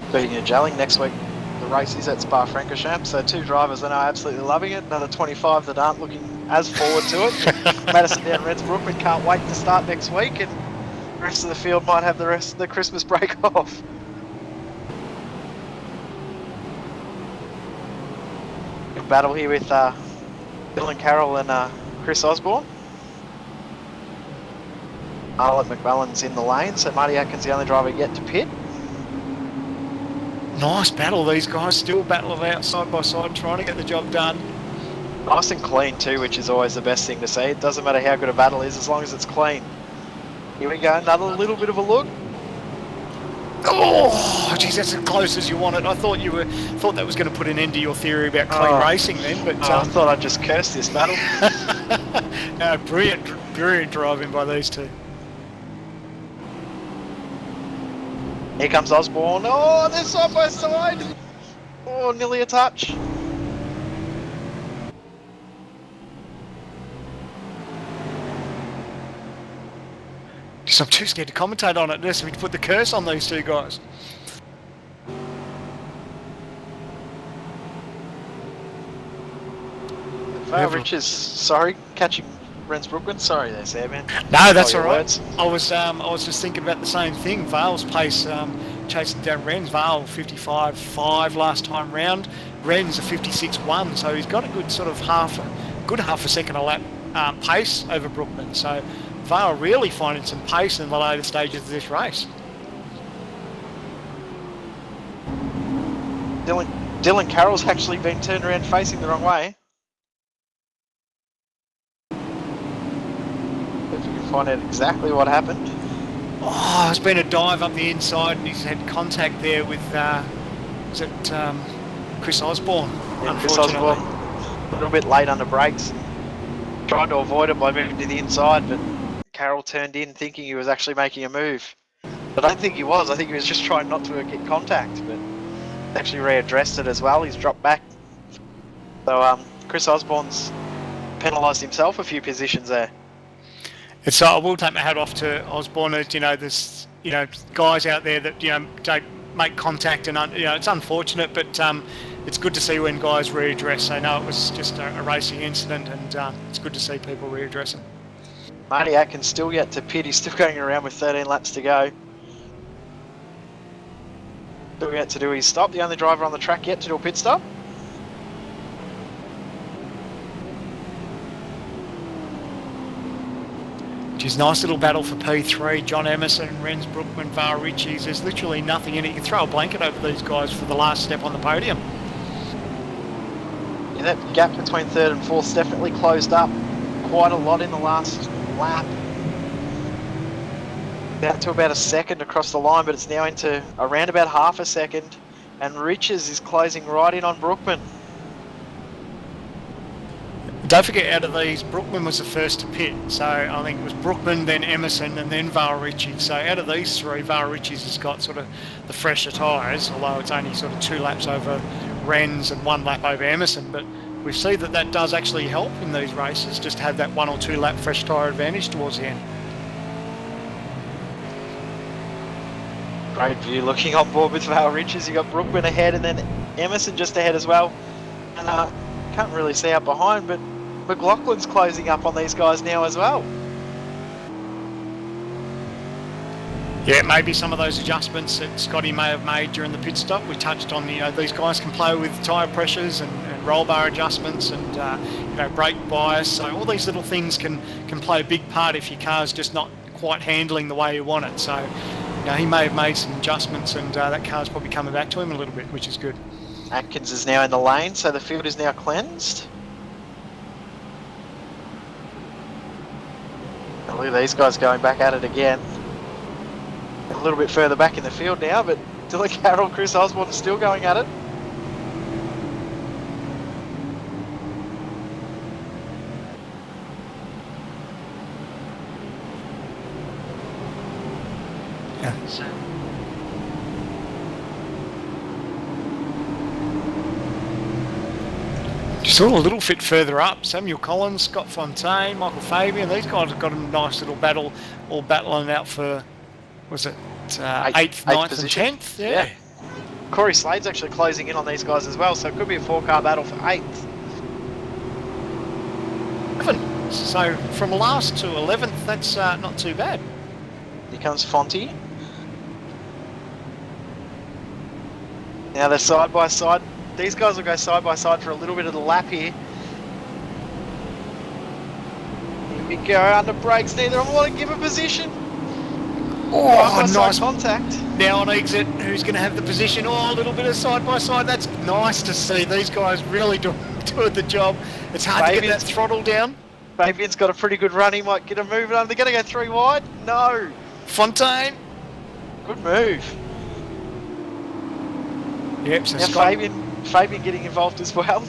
Speaking of gelling, next week the race is at Spa-Francorchamps, so 2 drivers that are absolutely loving it, another 25 that aren't looking as forward to it. Madison down Reds Brookman can't wait to start next week, and the rest of the field might have the rest of the Christmas break off. Good battle here with Dylan Carroll and Chris Osborne. Arlett McMullen's in the lane, so Marty Atkins the only driver yet to pit. Nice battle, these guys still battling out side by side, trying to get the job done. Nice and clean too, which is always the best thing to see. It doesn't matter how good a battle is as long as it's clean. Here we go, another little bit of a look. Oh, geez, that's as close as you wanted. I thought that was going to put an end to your theory about clean racing then, but I thought I'd just curse this battle. No, brilliant driving by these two. Here comes Osborne. Oh, they're side by side. Oh, nearly a touch. I'm too scared to commentate on it. There's something to put the curse on these two guys. Richards, sorry, catching Renz Brookman. Sorry there, Sam, man. No, that's all right. I was just thinking about the same thing. Vale's pace chasing down Renz. Vale 55.5 last time round. Renz a 56.1, so he's got a good sort of half a second a lap pace over Brookman. So Vale really finding some pace in the later stages of this race. Dylan Carroll's actually been turned around facing the wrong way. If we can find out exactly what happened. Oh, there's been a dive up the inside and he's had contact there with, Chris Osborne, Yeah, unfortunately. Chris Osborne, a little bit late under brakes. Tried to avoid it by moving to the inside, but Carroll turned in thinking he was actually making a move. But I don't think he was. I think he was just trying not to get contact, but actually readdressed it as well. He's dropped back. So Chris Osborne's penalised himself a few positions there. It's I will take my hat off to Osborne. You know, there's guys out there that don't make contact, and it's unfortunate, but it's good to see when guys readdress. They know it was just a racing incident, and it's good to see people readdressing. Marty Atkins still yet to pit. He's still going around with 13 laps to go. Still yet to do his stop. The only driver on the track yet to do a pit stop. Which is a nice little battle for P3. John Emerson, Renz Brookman, Var Ritchies. There's literally nothing in it. You can throw a blanket over these guys for the last step on the podium. Yeah, that gap between third and fourth's definitely closed up quite a lot in the last lap. Down to about a second across the line, but it's now into around about half a second, and Riches is closing right in on Brookman. Don't forget, out of these, Brookman was the first to pit, so I think it was Brookman, then Emerson, and then Var Ritchie. So out of these three, Var Ritchie's has got sort of the fresher tyres, although it's only sort of 2 laps over Renz and 1 lap over Emerson. But we see that does actually help in these races, just to have that 1 or 2 lap fresh tyre advantage towards the end. Great view looking on board with Var Riches. You got Brookman ahead and then Emerson just ahead as well. And can't really see out behind, but McLaughlin's closing up on these guys now as well. Yeah, maybe some of those adjustments that Scotty may have made during the pit stop. We touched on, these guys can play with tyre pressures and roll bar adjustments and, brake bias. So all these little things can play a big part if your car's just not quite handling the way you want it. So, he may have made some adjustments and that car's probably coming back to him a little bit, which is good. Atkins is now in the lane, so the field is now cleansed. And look at these guys going back at it again. A little bit further back in the field now, but Dylan Carroll, Chris Osborne are still going at it. Yeah. Just all a little bit further up, Samuel Collins, Scott Fontaine, Michael Fabian, these guys have got a nice little battle, all battling out for, was it 8th, 9th position. and 10th? Yeah. Corey Slade's actually closing in on these guys as well, so it could be a 4-car battle for 8th. So from last to 11th, that's not too bad. Here comes Fonty. Now they're side by side. These guys will go side by side for a little bit of the lap here. Here we go, under brakes. Neither of them want to give a position. Oh, nice contact. Now on exit, who's going to have the position? Oh, a little bit of side by side. That's nice to see. These guys really doing the job. It's hard to get that throttle down. Fabian's got a pretty good run. He might get a move on. They're going to go 3 wide. No. Fontaine. Good move. Yep. So now Fabian getting involved as well.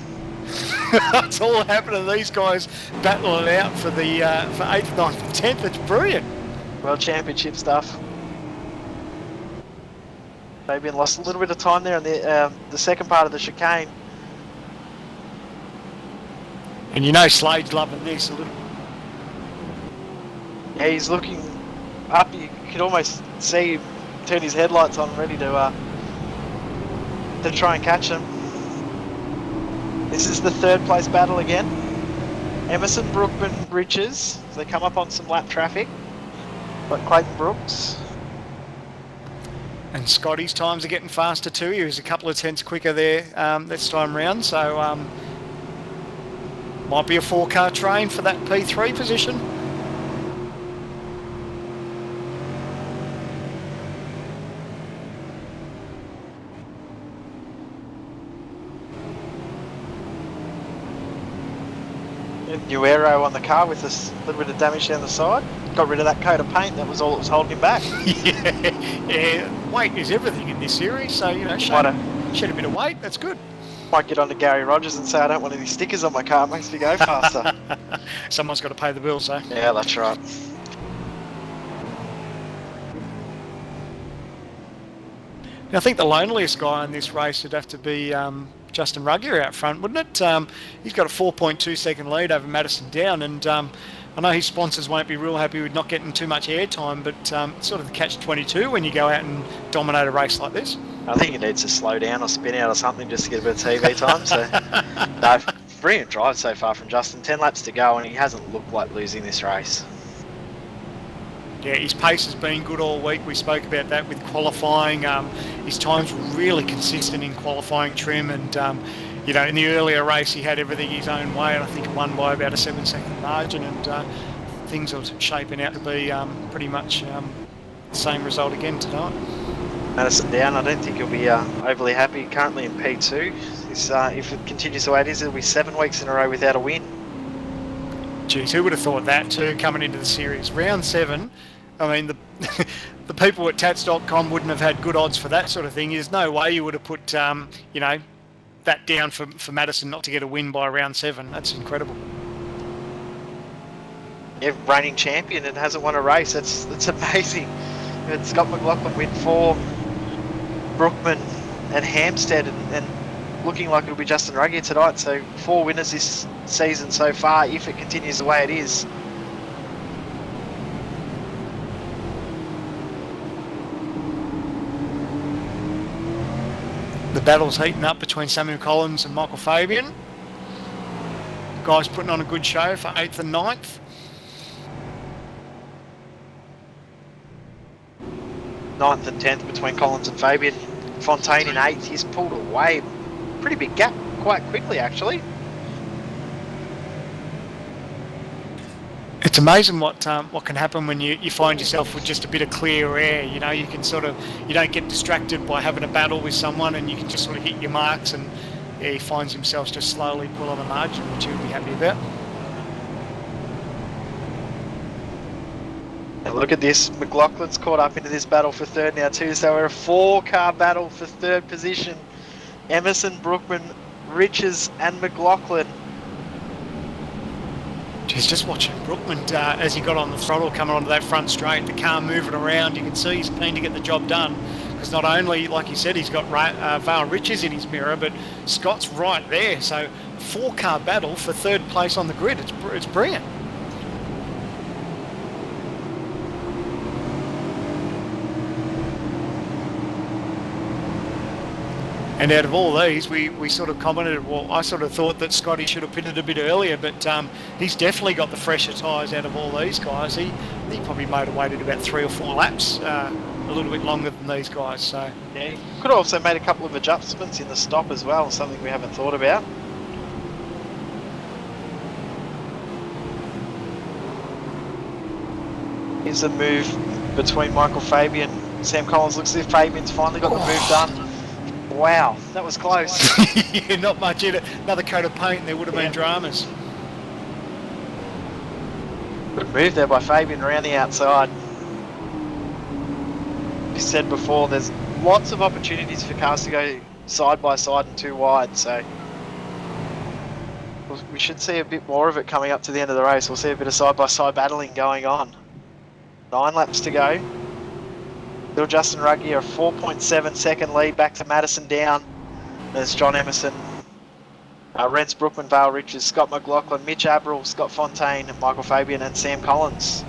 It's all happening. These guys battling it out for the for 8th, 9th, and 10th. It's brilliant. World Championship stuff. Fabian lost a little bit of time there in the second part of the chicane. And Slade's loving this a little. Yeah, he's looking up. You could almost see him turn his headlights on, ready to try and catch him. This is the 3rd place battle again. Emerson, Brookman, Riches. They come up on some lap traffic. But Clayton Brooks. And Scotty's times are getting faster too. He was a couple of tenths quicker there this time round. So might be a 4-car train for that P3 position. New aero on the car with a little bit of damage down the side. Got rid of that coat of paint. That was all that was holding him back. yeah. Weight is everything in this series, so shed a bit of weight. That's good. Might get on to Gary Rogers and say I don't want any stickers on my car. It makes me go faster. Someone's got to pay the bills, though. Yeah, that's right. Now, I think the loneliest guy in this race would have to be Justin Ruggier out front, wouldn't it? He's got a 4.2 second lead over Madison Down, and I know his sponsors won't be real happy with not getting too much airtime, but it's sort of the catch-22 when you go out and dominate a race like this. I think he needs to slow down or spin out or something just to get a bit of TV time. So, no, brilliant drive so far from Justin. 10 laps to go, and he hasn't looked like losing this race. Yeah, his pace has been good all week. We spoke about that with qualifying. His times were really consistent in qualifying trim, and in the earlier race he had everything his own way, and I think won by about a 7-second margin, and things are shaping out to be pretty much the same result again tonight. Madison Down, I don't think he'll be overly happy. Currently in P2. If it continues the way it is, it'll be 7 weeks in a row without a win. Geez, who would have thought that too, coming into the series? Round 7, I mean, the people at tats.com wouldn't have had good odds for that sort of thing. There's no way you would have put, that down for Madison not to get a win by round 7. That's incredible. Yeah, reigning champion and hasn't won a race. That's amazing. It's Scott McLaughlin win 4, Brookman and Hampstead, and looking like it'll be Justin Ruggier tonight. So 4 winners this season so far, if it continues the way it is. The battle's heating up between Samuel Collins and Michael Fabian. Guys putting on a good show for 8th and 9th. 9th and 10th between Collins and Fabian. Fontaine in 8th. He's pulled away. Pretty big gap quite quickly, actually. It's amazing what can happen when you find yourself with just a bit of clear air. You know, you can you don't get distracted by having a battle with someone, and you can just sort of hit your marks, and he finds himself just slowly pull on the margin, which he'll be happy about. And look at this, McLaughlin's caught up into this battle for third now too, so we're a 4-car battle for third position. Emerson, Brookman, Riches and McLaughlin. He's just watching Brookman as he got on the throttle coming onto that front straight, the car moving around. You can see he's keen to get the job done, because not only, like you said, he's got Vale Riches in his mirror, but Scott's right there. So 4-car battle for third place on the grid. It's brilliant. And out of all these, we sort of commented, well, I sort of thought that Scotty should have pitted a bit earlier, but he's definitely got the fresher tyres out of all these guys. He probably motivated about 3 or 4 laps, a little bit longer than these guys. So yeah, he could have also made a couple of adjustments in the stop as well, something we haven't thought about. Here's a move between Michael Fabian and Sam Collins. Looks as if Fabian's finally got the move done. Wow, that was close. Yeah, not much in it. Another coat of paint and there would have been dramas. Good move there by Fabian around the outside. You said before, there's lots of opportunities for cars to go side by side and too wide, so we should see a bit more of it coming up to the end of the race. We'll see a bit of side by side battling going on. 9 laps to go. Still Justin Ruggie, a 4.7 second lead back to Madison down. There's John Emerson, Rents Brookman, Vale Riches, Scott McLaughlin, Mitch Abril, Scott Fontaine, Michael Fabian and Sam Collins.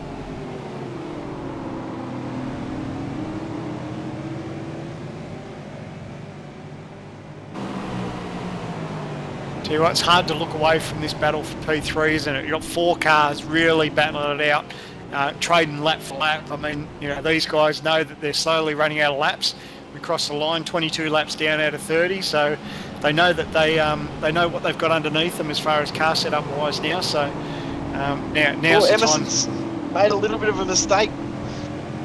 Tell you what, it's hard to look away from this battle for P3, isn't it? You've got 4 cars really battling it out. Trading lap for lap. I mean, you know, these guys know that they're slowly running out of laps. We crossed the line 22 laps down out of 30, so they know that they know what they've got underneath them as far as car setup wise now. So now's the Emerson's time. Made a little bit of a mistake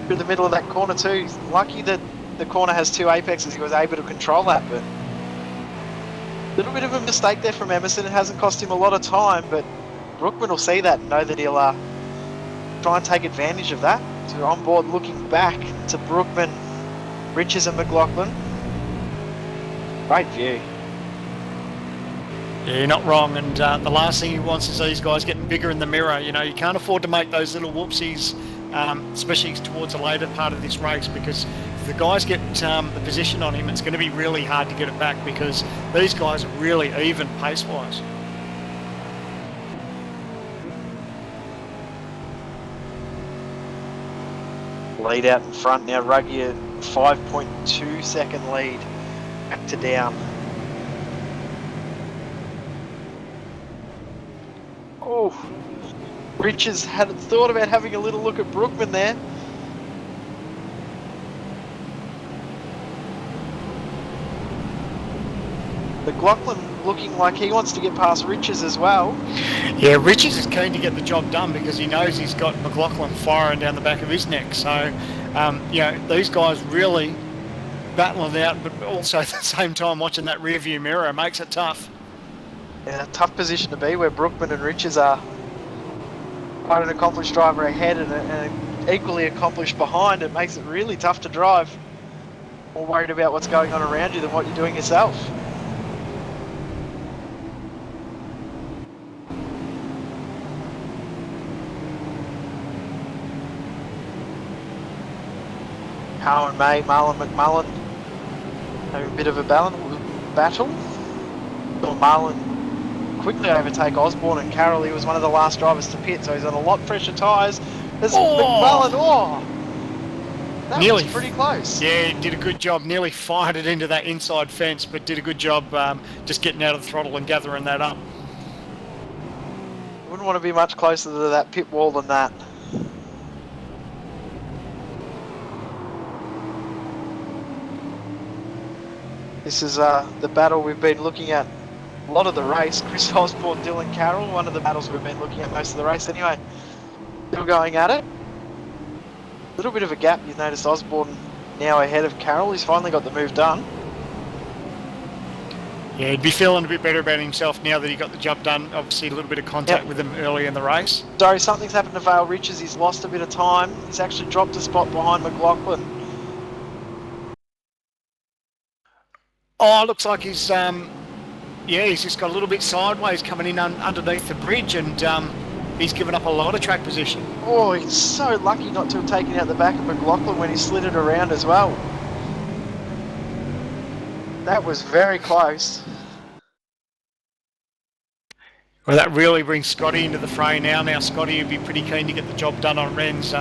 through the middle of that corner too. He's lucky that the corner has 2 apexes. He was able to control that, but a little bit of a mistake there from Emerson. It hasn't cost him a lot of time, but Brookman will see that and know that he'll try and take advantage of that. So on board looking back to Brookman, Riches and McLaughlin. Great view. Yeah, you're not wrong, and the last thing he wants is these guys getting bigger in the mirror. You know, you can't afford to make those little whoopsies, especially towards the later part of this race, because if the guys get the position on him, it's going to be really hard to get it back, because these guys are really even pace-wise. Lead out in front now, Ruggie a 5.2 second lead, back to down. Oh, Riches had thought about having a little look at Brookman there. McLaughlin looking like he wants to get past Riches as well. Yeah, Riches is keen to get the job done because he knows he's got McLaughlin firing down the back of his neck. So, you know, these guys really battling it out, but also at the same time watching that rear view mirror makes it tough. Yeah, a tough position to be where Brookman and Riches are quite an accomplished driver ahead and an equally accomplished behind. It makes it really tough to drive. More worried about what's going on around you than what you're doing yourself. Cowan May, Marlon McMullen having a bit of a battle. Saw Marlon quickly overtake Osborne and Carroll. He was one of the last drivers to pit, so he's on a lot fresher tyres. There's McMullen, that nearly was pretty close. Yeah, did a good job. Nearly fired it into that inside fence, but did a good job just getting out of the throttle and gathering that up. Wouldn't want to be much closer to that pit wall than that. This is the battle we've been looking at a lot of the race. Chris Osborne, Dylan Carroll, one of the battles we've been looking at most of the race anyway. Still going at it. A little bit of a gap. You notice Osborne now ahead of Carroll. He's finally got the move done. Yeah, he'd be feeling a bit better about himself now that he got the job done. Obviously, a little bit of contact with him early in the race. Sorry, something's happened to Vale Riches. He's lost a bit of time. He's actually dropped a spot behind McLaughlin. Oh, looks like he's he's just got a little bit sideways coming in underneath the bridge, and he's given up a lot of track position. Oh, he's so lucky not to have taken out the back of McLaughlin when he slid it around as well. That was very close. Well, that really brings Scotty into the fray now. Now Scotty would be pretty keen to get the job done on Renz.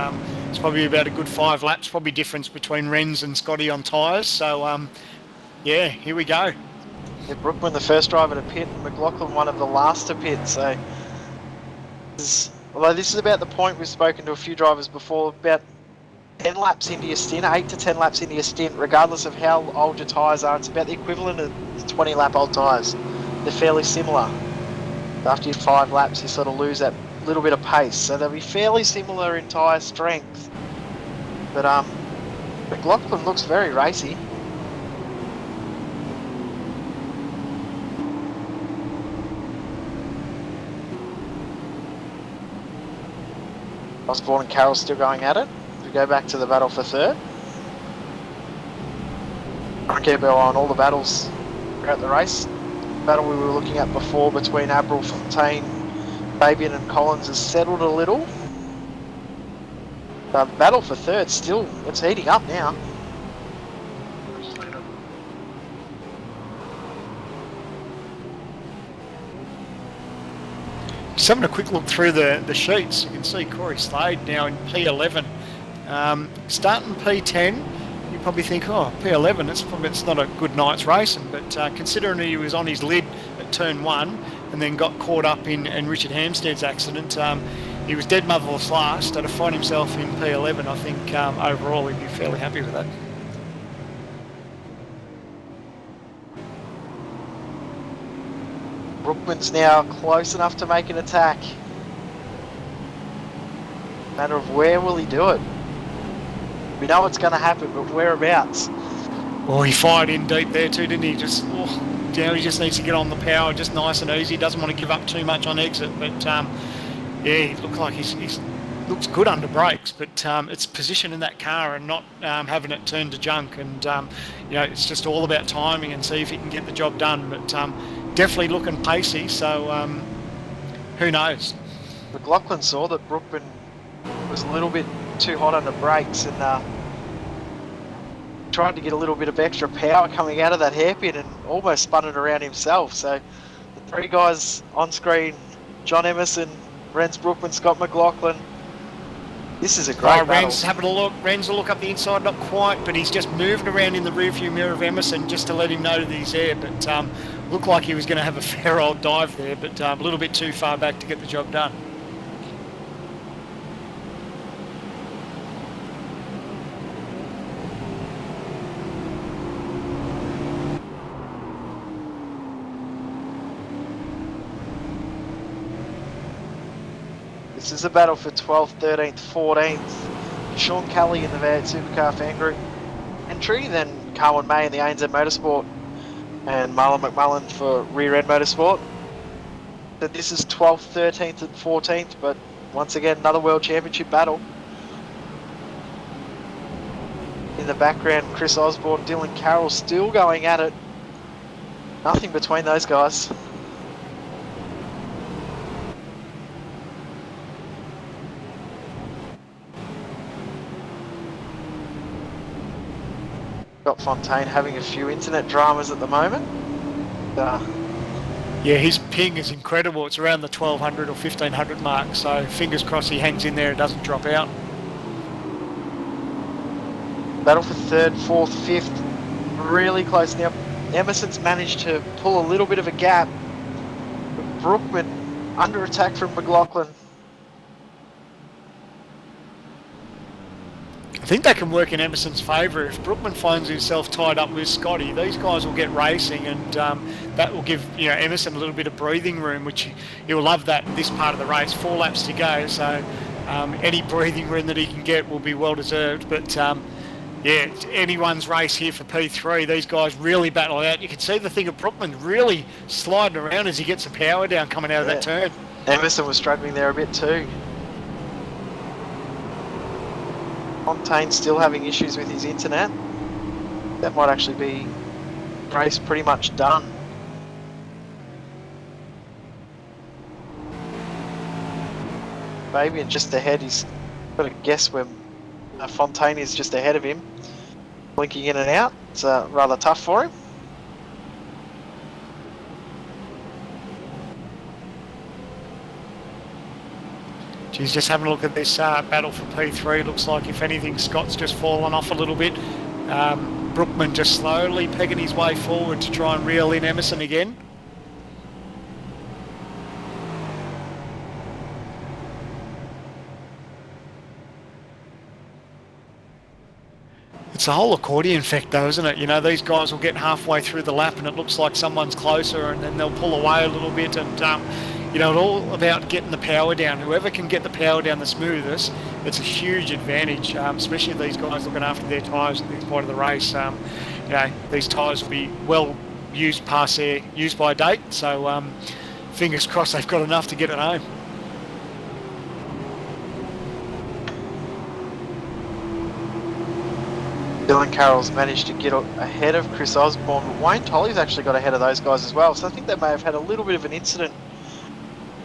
It's probably about a good 5 laps, probably difference between Renz and Scotty on tyres. So, yeah, here we go. Yeah, Brookman, the first driver to pit, and McLaughlin one of the last to pit. So, although this is about the point we've spoken to a few drivers before, about 10 laps into your stint, 8 to 10 laps into your stint, regardless of how old your tyres are, it's about the equivalent of 20 lap old tyres. They're fairly similar. After your 5 laps, you sort of lose that little bit of pace. So they'll be fairly similar in tyre strength. But McLaughlin looks very racy. Osborne and Carroll still going at it. We go back to the battle for third. Keep our eye on all the battles throughout the race. Battle we were looking at before between Abril, Fontaine, Fabian and Collins has settled a little. The battle for third still, it's heating up now. Just having a quick look through the sheets, you can see Corey Slade now in P11. Starting P10, you probably think, oh, P11, it's not a good night's racing, but considering he was on his lid at turn 1 and then got caught up in Richard Hampstead's accident, he was dead motherless last, and to find himself in P11, I think overall he'd be fairly happy with that. Brookman's now close enough to make an attack. Matter of where will he do it? We know what's going to happen, but whereabouts? Well, he fired in deep there too, didn't he? He just needs to get on the power, just nice and easy. Doesn't want to give up too much on exit, but yeah, he looks like he's looks good under brakes, but it's position in that car and not having it turn to junk. And it's just all about timing and see if he can get the job done. But definitely looking pacey. So who knows? McLaughlin saw that Brookman was a little bit too hot under brakes and tried to get a little bit of extra power coming out of that hairpin and almost spun it around himself. So the 3 guys on screen, John Emerson, Renz Brookman, Scott McLaughlin. This is a great battle. Renz having a look. Renz will look up the inside, not quite, but he's just moving around in the rearview mirror of Emerson just to let him know that he's there. But looked like he was going to have a fair old dive there, but a little bit too far back to get the job done. This is a battle for 12th, 13th, 14th. Sean Kelly in the V8 Supercar fan group entry, then Carwin May in the ANZ Motorsport, and Marlon McMullen for Rear End Motorsport. So this is 12th, 13th and 14th, but once again another World Championship battle. In the background, Chris Osborne, Dylan Carroll still going at it. Nothing between those guys. Got Fontaine having a few internet dramas at the moment. Yeah, his ping is incredible. It's around the 1200 or 1500 mark, so fingers crossed he hangs in there and doesn't drop out. Battle for 3rd, 4th, 5th, really close now. Emerson's managed to pull a little bit of a gap. But Brookman under attack from McLaughlin. I think that can work in Emerson's favour. If Brookman finds himself tied up with Scotty, these guys will get racing, and that will give Emerson a little bit of breathing room, which he'll love that this part of the race. 4 laps to go, so any breathing room that he can get will be well deserved. But yeah, it's anyone's race here for P3. These guys really battle out. You can see the thing of Brookman really sliding around as he gets the power down coming out of that turn. Emerson was struggling there a bit too. Fontaine's still having issues with his internet. That might actually be race pretty much done. Fabian just ahead. He's got to guess where Fontaine is just ahead of him. Blinking in and out. It's rather tough for him. He's just having a look at this battle for P3. Looks like, if anything, Scott's just fallen off a little bit. Brookman just slowly pegging his way forward to try and reel in Emerson again. It's a whole accordion effect though, isn't it? You know, these guys will get halfway through the lap and it looks like someone's closer, and then they'll pull away a little bit, and you know, it's all about getting the power down. Whoever can get the power down the smoothest, it's a huge advantage, especially if these guys looking after their tyres at this point of the race. You know, these tyres will be well used past their use-by date, so fingers crossed they've got enough to get it home. Dylan Carroll's managed to get ahead of Chris Osborne, but Wayne Tolley's actually got ahead of those guys as well, so I think they may have had a little bit of an incident.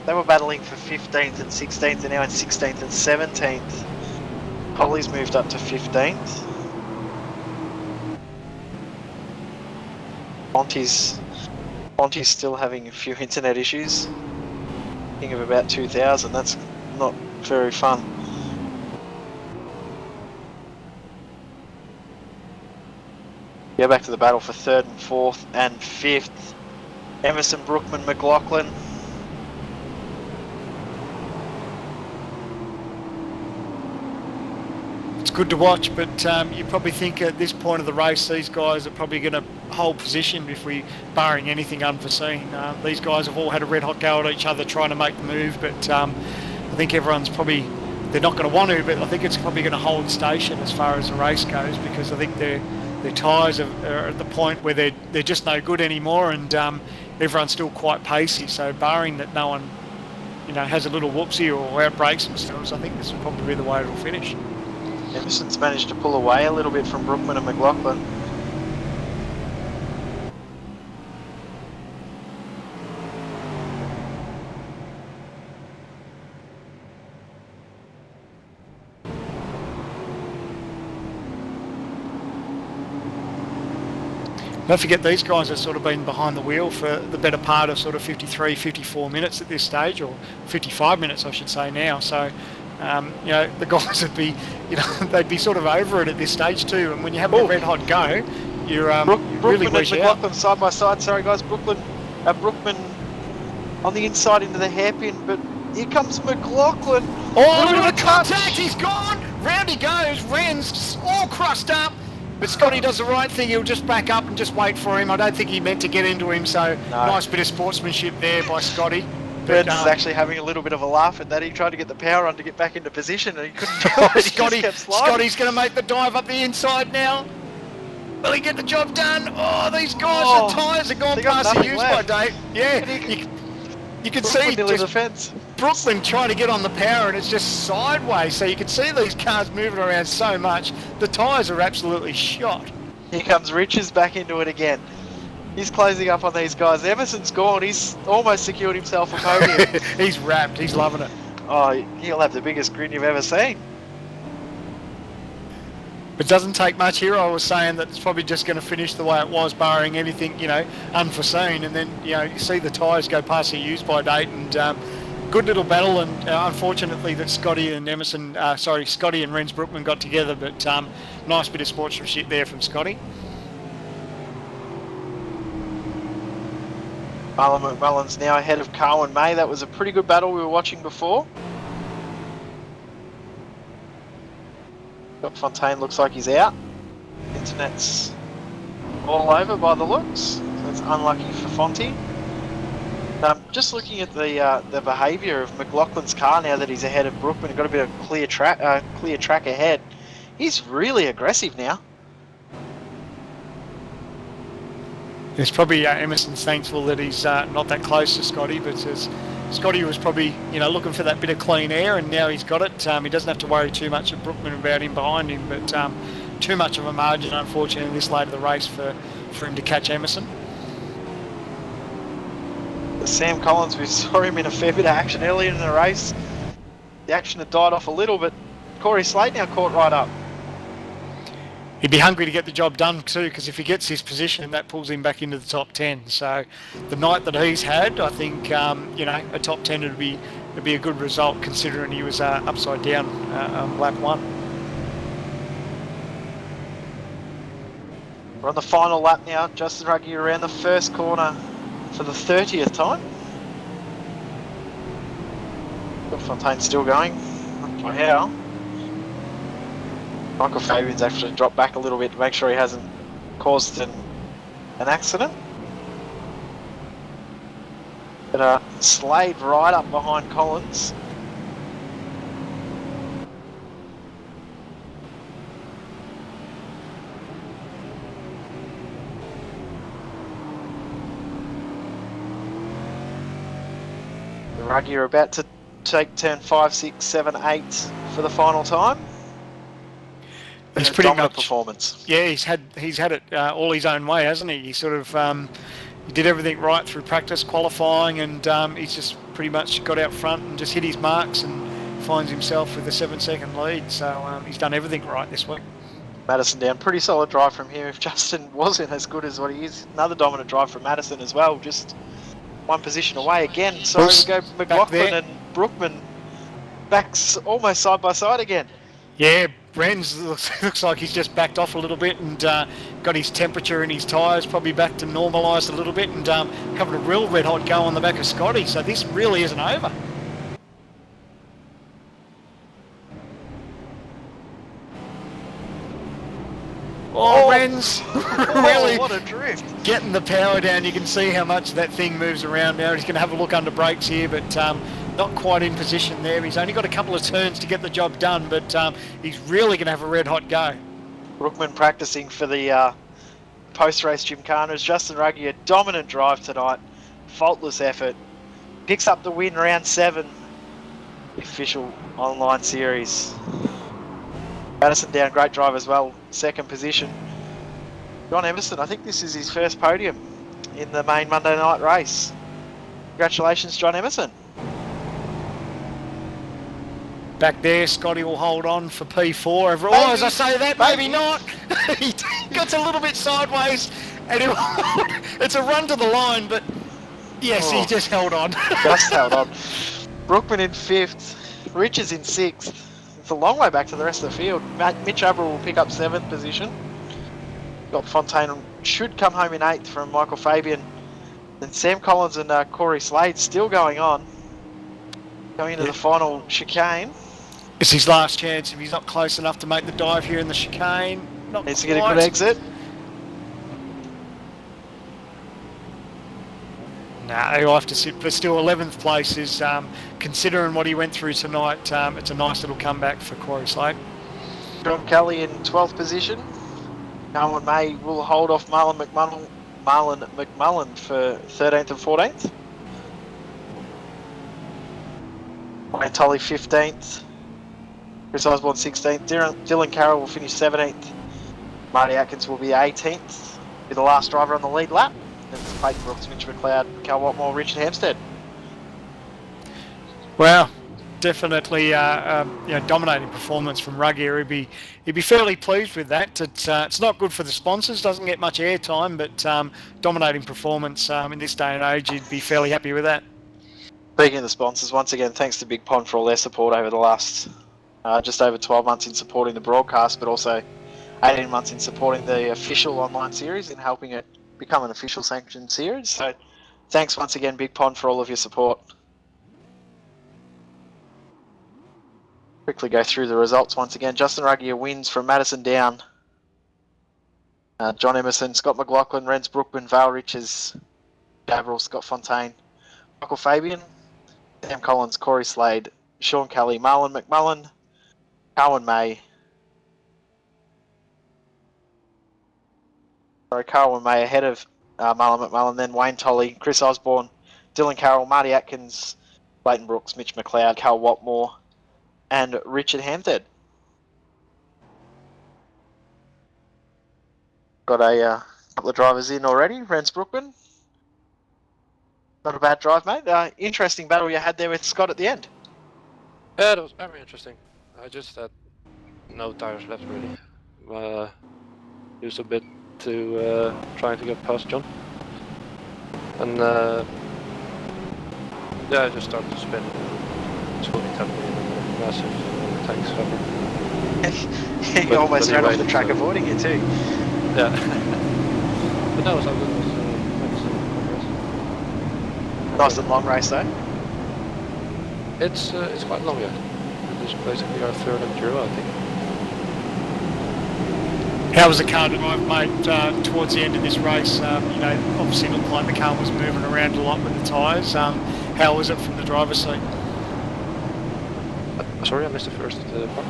They were battling for 15th and 16th, and now in 16th and 17th. Tolley's moved up to 15th. Monty's still having a few internet issues. Think of about 2,000, that's not very fun. Go back to the battle for 3rd and 4th and 5th. Emerson, Brookman, McLaughlin. It's good to watch, but you probably think at this point of the race these guys are probably going to hold position if we, barring anything unforeseen. These guys have all had a red hot go at each other trying to make the move, but I think everyone's probably, they're not going to want to, but I think it's probably going to hold station as far as the race goes, because I think their tyres are at the point where they're just no good anymore, and everyone's still quite pacey. So barring that no one, you know, has a little whoopsie or outbreaks themselves, I think this will probably be the way it'll finish. Emerson's managed to pull away a little bit from Brookman and McLaughlin. Don't forget, these guys have sort of been behind the wheel for the better part of sort of 53, 54 minutes at this stage, or 55 minutes I should say now. So, you know, the guys would be, you know, they'd be sort of over it at this stage too. And when you have a red hot go, you're really Brookman and McLaughlin side by side. Sorry guys, Brookman on the inside into the hairpin, but here comes McLaughlin. Oh, look at the contact! He's gone. Round he goes. Ren's all crossed up. But Scotty does the right thing, he'll just back up and just wait for him. I don't think he meant to get into him, so nice bit of sportsmanship there by Scotty. But is actually having a little bit of a laugh at that. He tried to get the power on to get back into position and he couldn't do it. Scotty's going to make the dive up the inside now. Will he get the job done? Oh, these guys, the tyres are gone past the use-by date. Yeah, you can see just Brooklyn trying to get on the power and it's just sideways, so you can see these cars moving around so much. The tyres are absolutely shot. Here comes Richards back into it again. He's closing up on these guys. Emerson's gone. He's almost secured himself a podium. He's wrapped. He's loving it. Oh, he'll have the biggest grin you've ever seen. It doesn't take much here. I was saying that it's probably just going to finish the way it was, barring anything, you know, unforeseen. And then, you know, you see the tyres go past the use-by date, and good little battle. And unfortunately, that Scotty and Renz Brookman got together. But nice bit of sportsmanship there from Scotty. Marlon McMullen's now ahead of Carwin May. That was a pretty good battle we were watching before. Got Fontaine looks like he's out. Internet's all over by the looks. So it's unlucky for Fonty. Just looking at the behaviour of McLaughlin's car now that he's ahead of Brookman and got a bit of clear track ahead. He's really aggressive now. It's probably Emerson's thankful that he's not that close to Scotty, but as Scotty was probably looking for that bit of clean air, and now he's got it. He doesn't have to worry too much of Brookman about him behind him, but too much of a margin, unfortunately, this late of the race for him to catch Emerson. Sam Collins, we saw him in a fair bit of action earlier in the race. The action had died off a little, but Corey Slade now caught right up. He'd be hungry to get the job done too, because if he gets his position, that pulls him back into the top 10. So the night that he's had, I think a top 10 would be a good result, considering he was upside down on lap 1. We're on the final lap now. Justin Ruggie around the first corner for the 30th time. Fontaine's still going. Not sure how. Michael Fabian's actually dropped back a little bit to make sure he hasn't caused an accident. But Slade right up behind Collins. The Ruggie are about to take turn 5, 6, 7, 8 for the final time. It's pretty much performance. Yeah, he's had it all his own way, hasn't he? He sort of he did everything right through practice, qualifying, and he's just pretty much got out front and just hit his marks and finds himself with a 7-second lead. So he's done everything right this week. Madison down, pretty solid drive from him. If Justin wasn't as good as what he is, another dominant drive from Madison as well. Just one position away again. So we go McLaughlin and Brookman back almost side by side again. Yeah, Bren's looks like he's just backed off a little bit and got his temperature in his tyres probably back to normalised a little bit, and having a real red hot go on the back of Scotty. So this really isn't over. Bren's really what a drift. Getting the power down. You can see how much that thing moves around now. He's going to have a look under brakes here, but not quite in position there. He's only got a couple of turns to get the job done, but he's really going to have a red hot go. Brookman practicing for the post-race gymkhanas. Justin Ruggie, a dominant drive tonight. Faultless effort. Picks up the win round 7. The official online series. Madison down, great drive as well. Second position. John Emerson, I think this is his first podium in the main Monday night race. Congratulations, John Emerson. Back there, Scotty will hold on for P4. Oh, as I say that, maybe not. He gets a little bit sideways, and it's a run to the line, but yes, he just held on. Just held on. Brookman in 5th, Richards in 6th. It's a long way back to the rest of the field. Mitch Abril will pick up 7th position. Got Fontaine should come home in 8th from Michael Fabian. Then Sam Collins and Corey Slade still going on. Going into the final chicane. It's his last chance if he's not close enough to make the dive here in the chicane. Needs to get a good exit. No, he'll have to sit, but still 11th place is, considering what he went through tonight, it's a nice little comeback for Corey Slade. John Kelly in 12th position. Nolan May will hold off Marlon McMullen for 13th and 14th. Wayne Tolley 15th. Chris Osborne 16th. Dylan Carroll will finish 17th. Marty Atkins will be 18th. Be the last driver on the lead lap. It's Clayton Brooks, Mitch McLeod, Cal Watmore, Richard Hempstead. Well, definitely dominating performance from Ruggie. He'd be fairly pleased with that. It's not good for the sponsors, doesn't get much airtime, but dominating performance in this day and age, he'd be fairly happy with that. Speaking of the sponsors, once again, thanks to Bigpond for all their support over the last just over 12 months in supporting the broadcast, but also 18 months in supporting the official online series and helping it become an official sanctioned series. So thanks once again, Bigpond, for all of your support. Quickly go through the results once again. Justin Ruggier wins from Madison Down. John Emerson, Scott McLaughlin, Renz Brookman, Val Riches, Gabriel, Scott Fontaine, Michael Fabian, Sam Collins, Corey Slade, Sean Kelly, Marlon McMullen, Carwin May. Carwin May ahead of Marlon McMullen, then Wayne Tolley, Chris Osborne, Dylan Carroll, Marty Atkins, Leighton Brooks, Mitch McLeod, Cal Watmore, and Richard Hampstead. Got a couple of drivers in already. Renz Brookman. Not a bad drive, mate. Interesting battle you had there with Scott at the end. Yeah, that was very interesting. I just had no tires left really. Used a bit to trying to get past John. And yeah, I just started to spin. Totally tapped me in a massive tank scrubber. You almost ran off the track avoiding it too. Yeah. But that was how good it was. Nice and long race though. It's quite long, yeah. It's basically our third enduro, I think. How was the car to drive, mate, towards the end of this race? Obviously it looked like the car was moving around a lot with the tyres. How was it from the driver's seat? Sorry, I missed the first part.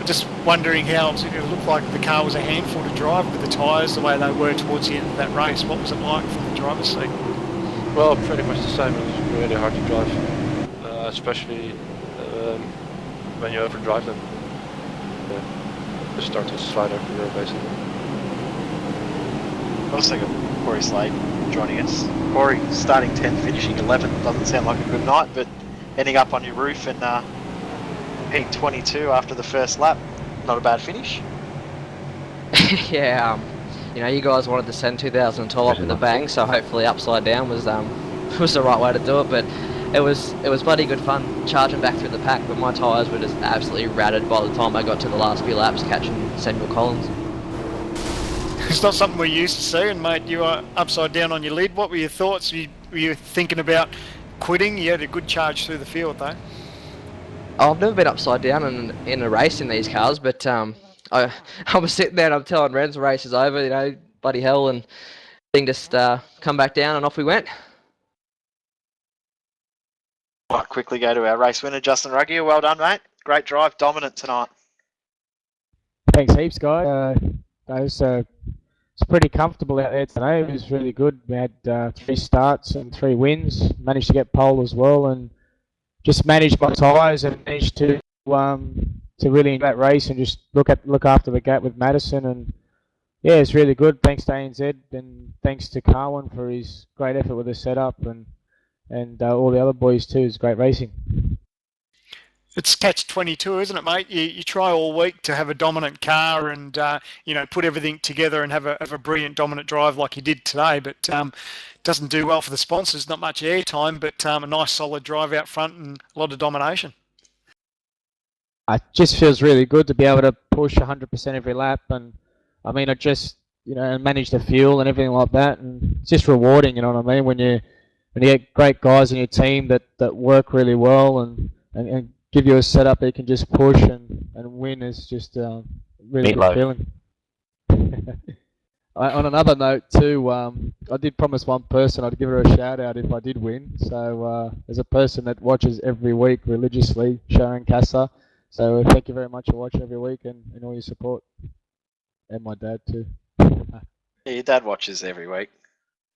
Just wondering how it looked like the car was a handful to drive with the tyres the way they were towards the end of that race. What was it like from the driver's seat? Well, pretty much the same. It was really hard to drive, especially when you overdrive them. Just start to slide everywhere, basically. Also got Corey Slade joining us. Corey starting 10th, finishing 11th. Doesn't sound like a good night, but ending up on your roof and P22 after the first lap. Not a bad finish. Yeah, you guys wanted to send 2012 off with a bang, so hopefully upside down was the right way to do it. But it was bloody good fun charging back through the pack. But my tyres were just absolutely ratted by the time I got to the last few laps, catching Samuel Collins. It's not something we're used to seeing, mate. You are upside down on your lid. What were your thoughts? Were you thinking about quitting? You had a good charge through the field, though. Oh, I've never been upside down in a race in these cars, but I was sitting there and I'm telling Renz the race is over, bloody hell, and thing just come back down and off we went. Might quickly go to our race winner, Justin Ruggier. Well done, mate. Great drive, dominant tonight. Thanks heaps, guys. It's pretty comfortable out there today. It was really good. We had 3 starts and 3 wins. Managed to get pole as well, and just managed my tyres and managed to really enjoy that race and just look after the gap with Madison. And yeah, it's really good. Thanks to ANZ and thanks to Carwin for his great effort with the setup and all the other boys too. It's great racing. It's catch-22, isn't it, mate? You try all week to have a dominant car and put everything together and have a brilliant dominant drive like you did today, but doesn't do well for the sponsors. Not much airtime, but a nice solid drive out front and a lot of domination. It just feels really good to be able to push 100% every lap, and I mean, I just manage the fuel and everything like that, and it's just rewarding. You know what I mean? When you get great guys in your team that work really well and give you a setup that you can just push and win is just really good feeling. On another note too, I did promise one person I'd give her a shout out if I did win. So there's a person that watches every week religiously, Sharon Casa. So thank you very much for watching every week and all your support. And my dad too. Yeah, your dad watches every week.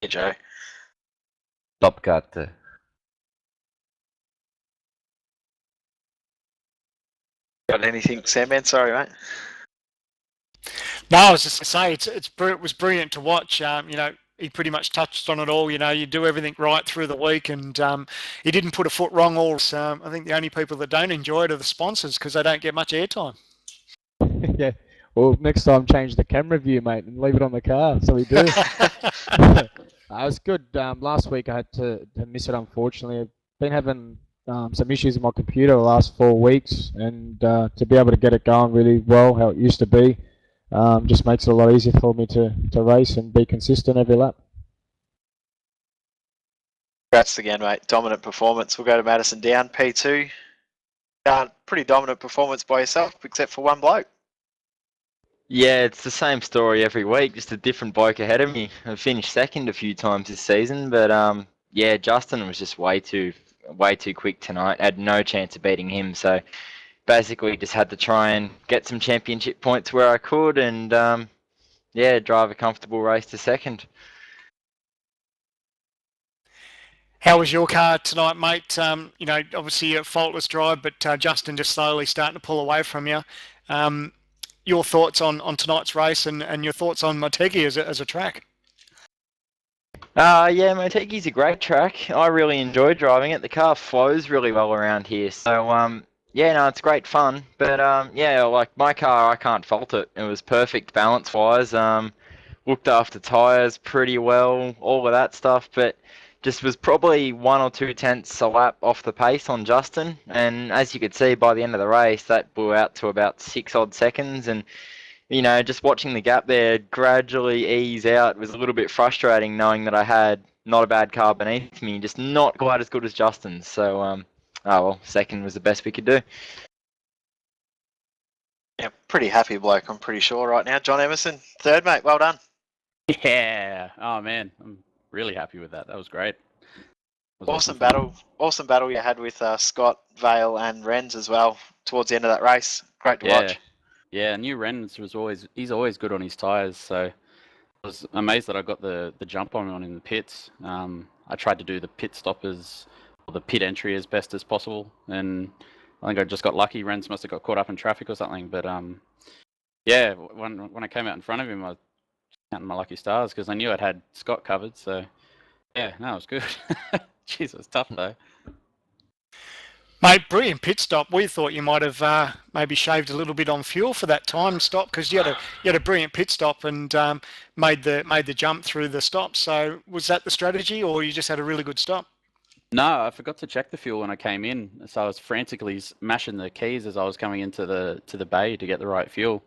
Hey, Joe. Top cut. Got anything, Sandman? Sorry, mate. No, I was just going to say it was brilliant to watch. He pretty much touched on it all. You do everything right through the week, and he didn't put a foot wrong. I think the only people that don't enjoy it are the sponsors because they don't get much airtime. Yeah. Well, next time change the camera view, mate, and leave it on the car. So we do. It was good. Last week I had to miss it, unfortunately. I've been having some issues with my computer the last 4 weeks, and to be able to get it going really well, how it used to be, just makes it a lot easier for me to race and be consistent every lap. Congrats again, mate. Dominant performance. We'll go to Madison Down, P2. Pretty dominant performance by yourself, except for one bloke. Yeah, it's the same story every week, just a different bloke ahead of me. I finished second a few times this season, but yeah, Justin was just way too quick tonight. Had no chance of beating him, so basically just had to try and get some championship points where I could, and yeah, drive a comfortable race to second. How was your car tonight, mate? Obviously a faultless drive, but Justin just slowly starting to pull away from you. Your thoughts on tonight's race and your thoughts on Motegi as a track? Yeah, Moteki's a great track. I really enjoy driving it. The car flows really well around here, so yeah, no, it's great fun. But yeah, like my car, I can't fault it. It was perfect balance-wise. Looked after tyres pretty well, all of that stuff, but just was probably 1 or 2 tenths a lap off the pace on Justin. And as you could see by the end of the race, that blew out to about 6 odd seconds. And just watching the gap there gradually ease out was a little bit frustrating, knowing that I had not a bad car beneath me, just not quite as good as Justin's. So, oh well, second was the best we could do. Yeah, pretty happy bloke, I'm pretty sure right now. John Emerson, third, mate. Well done. Yeah. Oh man, I'm really happy with that. That was great. Awesome battle you had with Scott, Vale, and Renz as well towards the end of that race. Great to watch. Yeah, I knew Renz he's always good on his tyres, so I was amazed that I got the jump on in the pits. I tried to do the pit the pit entry as best as possible, and I think I just got lucky. Renz must have got caught up in traffic or something, but yeah, when I came out in front of him, I was counting my lucky stars because I knew I'd had Scott covered, so yeah, no, it was good. Jeez, it was tough though. Mate, brilliant pit stop. We thought you might have maybe shaved a little bit on fuel for that time stop because you had a brilliant pit stop and made the jump through the stop. So was that the strategy, or you just had a really good stop? No, I forgot to check the fuel when I came in, so I was frantically mashing the keys as I was coming into the bay to get the right fuel,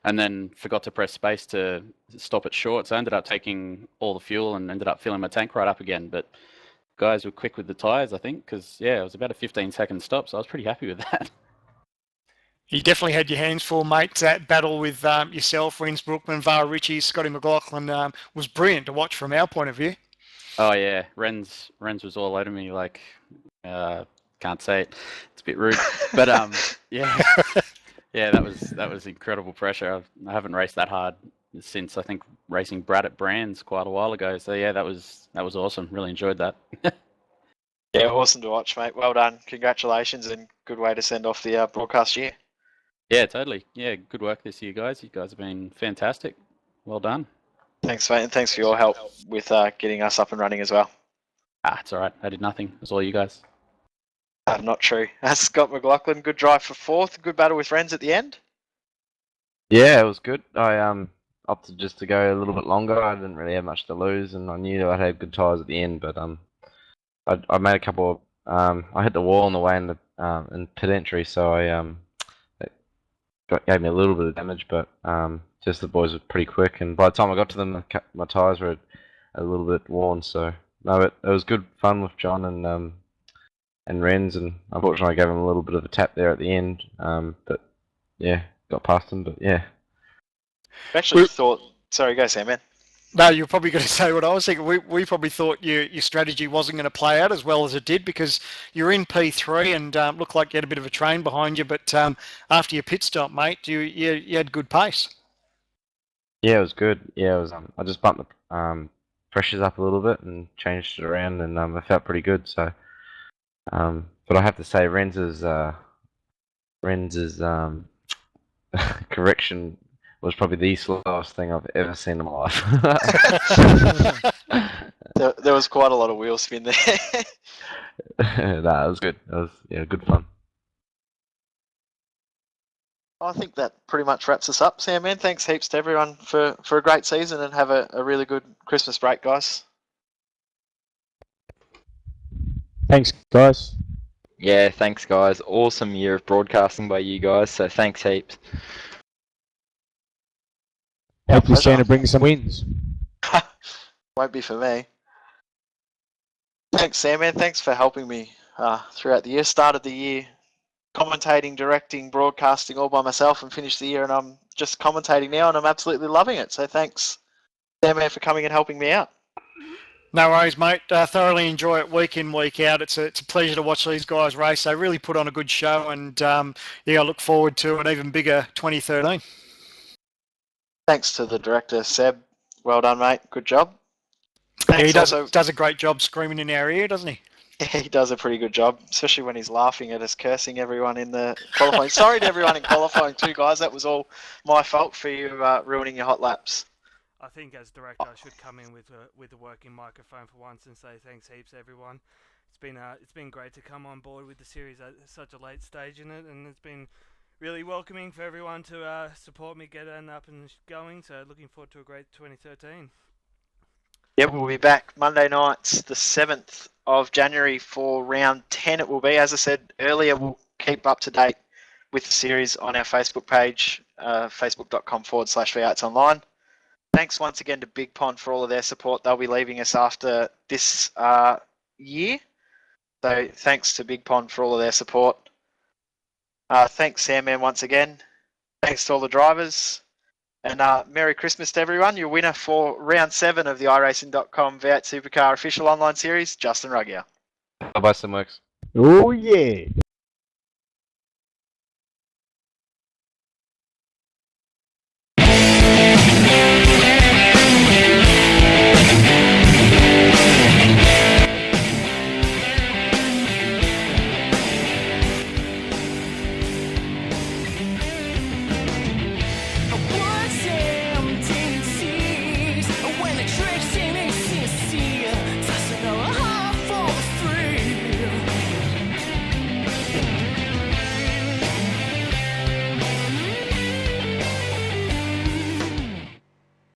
and then forgot to press space to stop it short. So I ended up taking all the fuel and ended up filling my tank right up again. But guys were quick with the tyres, I think, because yeah, it was about a 15-second stop, so I was pretty happy with that. You definitely had your hands full, mate. That battle with yourself, Renz Brookman, Var Ritchie, Scotty McLaughlin was brilliant to watch from our point of view. Oh yeah, Renz was all over me. Like, can't say it; it's a bit rude, but yeah, yeah, that was incredible pressure. I haven't raced that hard since I think racing Brad at Brands quite a while ago. So yeah, that was awesome. Really enjoyed that. Yeah, awesome to watch, mate. Well done. Congratulations, and good way to send off the broadcast year. Yeah, totally. Yeah, good work this year, guys. You guys have been fantastic. Well done. Thanks, mate, and thanks for your help with getting us up and running as well. It's all right. I did nothing. It was all you guys. Not true. Scott McLaughlin, good drive for fourth. Good battle with Renz at the end. Yeah, it was good. I opted just to go a little bit longer. I didn't really have much to lose, and I knew I'd have good tyres at the end. But I made a couple of I hit the wall on the way in pit entry, so it gave me a little bit of damage. But just the boys were pretty quick, and by the time I got to them, my tyres were a little bit worn. So no, it was good fun with John and Renz, and unfortunately I gave him a little bit of a tap there at the end. But yeah, got past him. But yeah. Actually thought... Sorry, go Sam, man. No, you're probably going to say what I was thinking. We probably thought your strategy wasn't going to play out as well as it did because you're in P3 and looked like you had a bit of a train behind you. But after your pit stop, mate, you had good pace. Yeah, it was good. Yeah, it was. I just bumped the pressures up a little bit and changed it around, and I felt pretty good. So, but I have to say, Renz's correction was probably the slowest thing I've ever seen in my life. There was quite a lot of wheel spin there. Nah, it was good. It was good fun. I think that pretty much wraps us up, Sam, man. Thanks heaps to everyone for a great season, and have a really good Christmas break, guys. Thanks, guys. Yeah, thanks, guys. Awesome year of broadcasting by you guys. So thanks heaps. Hopefully Santa brings some wins. Won't be for me. Thanks, Sam, man. Thanks for helping me throughout the year. Started the year commentating, directing, broadcasting all by myself and finished the year, and I'm just commentating now, and I'm absolutely loving it. So thanks, Sam, for coming and helping me out. No worries, mate. Thoroughly enjoy it week in, week out. It's a pleasure to watch these guys race. They really put on a good show, and I look forward to an even bigger 2013. Thanks to the director, Seb. Well done, mate. Good job. Yeah, he Thanks does a great job screaming in our ear, doesn't he? He does a pretty good job, especially when he's laughing at us, cursing everyone in the qualifying. Sorry to everyone in qualifying too, guys. That was all my fault for you ruining your hot laps. I think as director, I should come in with a working microphone for once and say thanks heaps, everyone. It's been great to come on board with the series at such a late stage in it, and it's been really welcoming for everyone to support me getting up and going. So looking forward to a great 2013. Yep, we'll be back Monday nights, the 7th of January for round 10 it will be. As I said earlier, we'll keep up to date with the series on our Facebook page, facebook.com/V8sonline. Thanks once again to Bigpond for all of their support. They'll be leaving us after this year. So thanks to Bigpond for all of their support. Thanks, Sandman, once again. Thanks to all the drivers. And Merry Christmas to everyone. Your winner for round 7 of the Iracing.com V8 Supercar official online series, Justin Ruggier. Bye-bye, Simworks. Oh, yeah.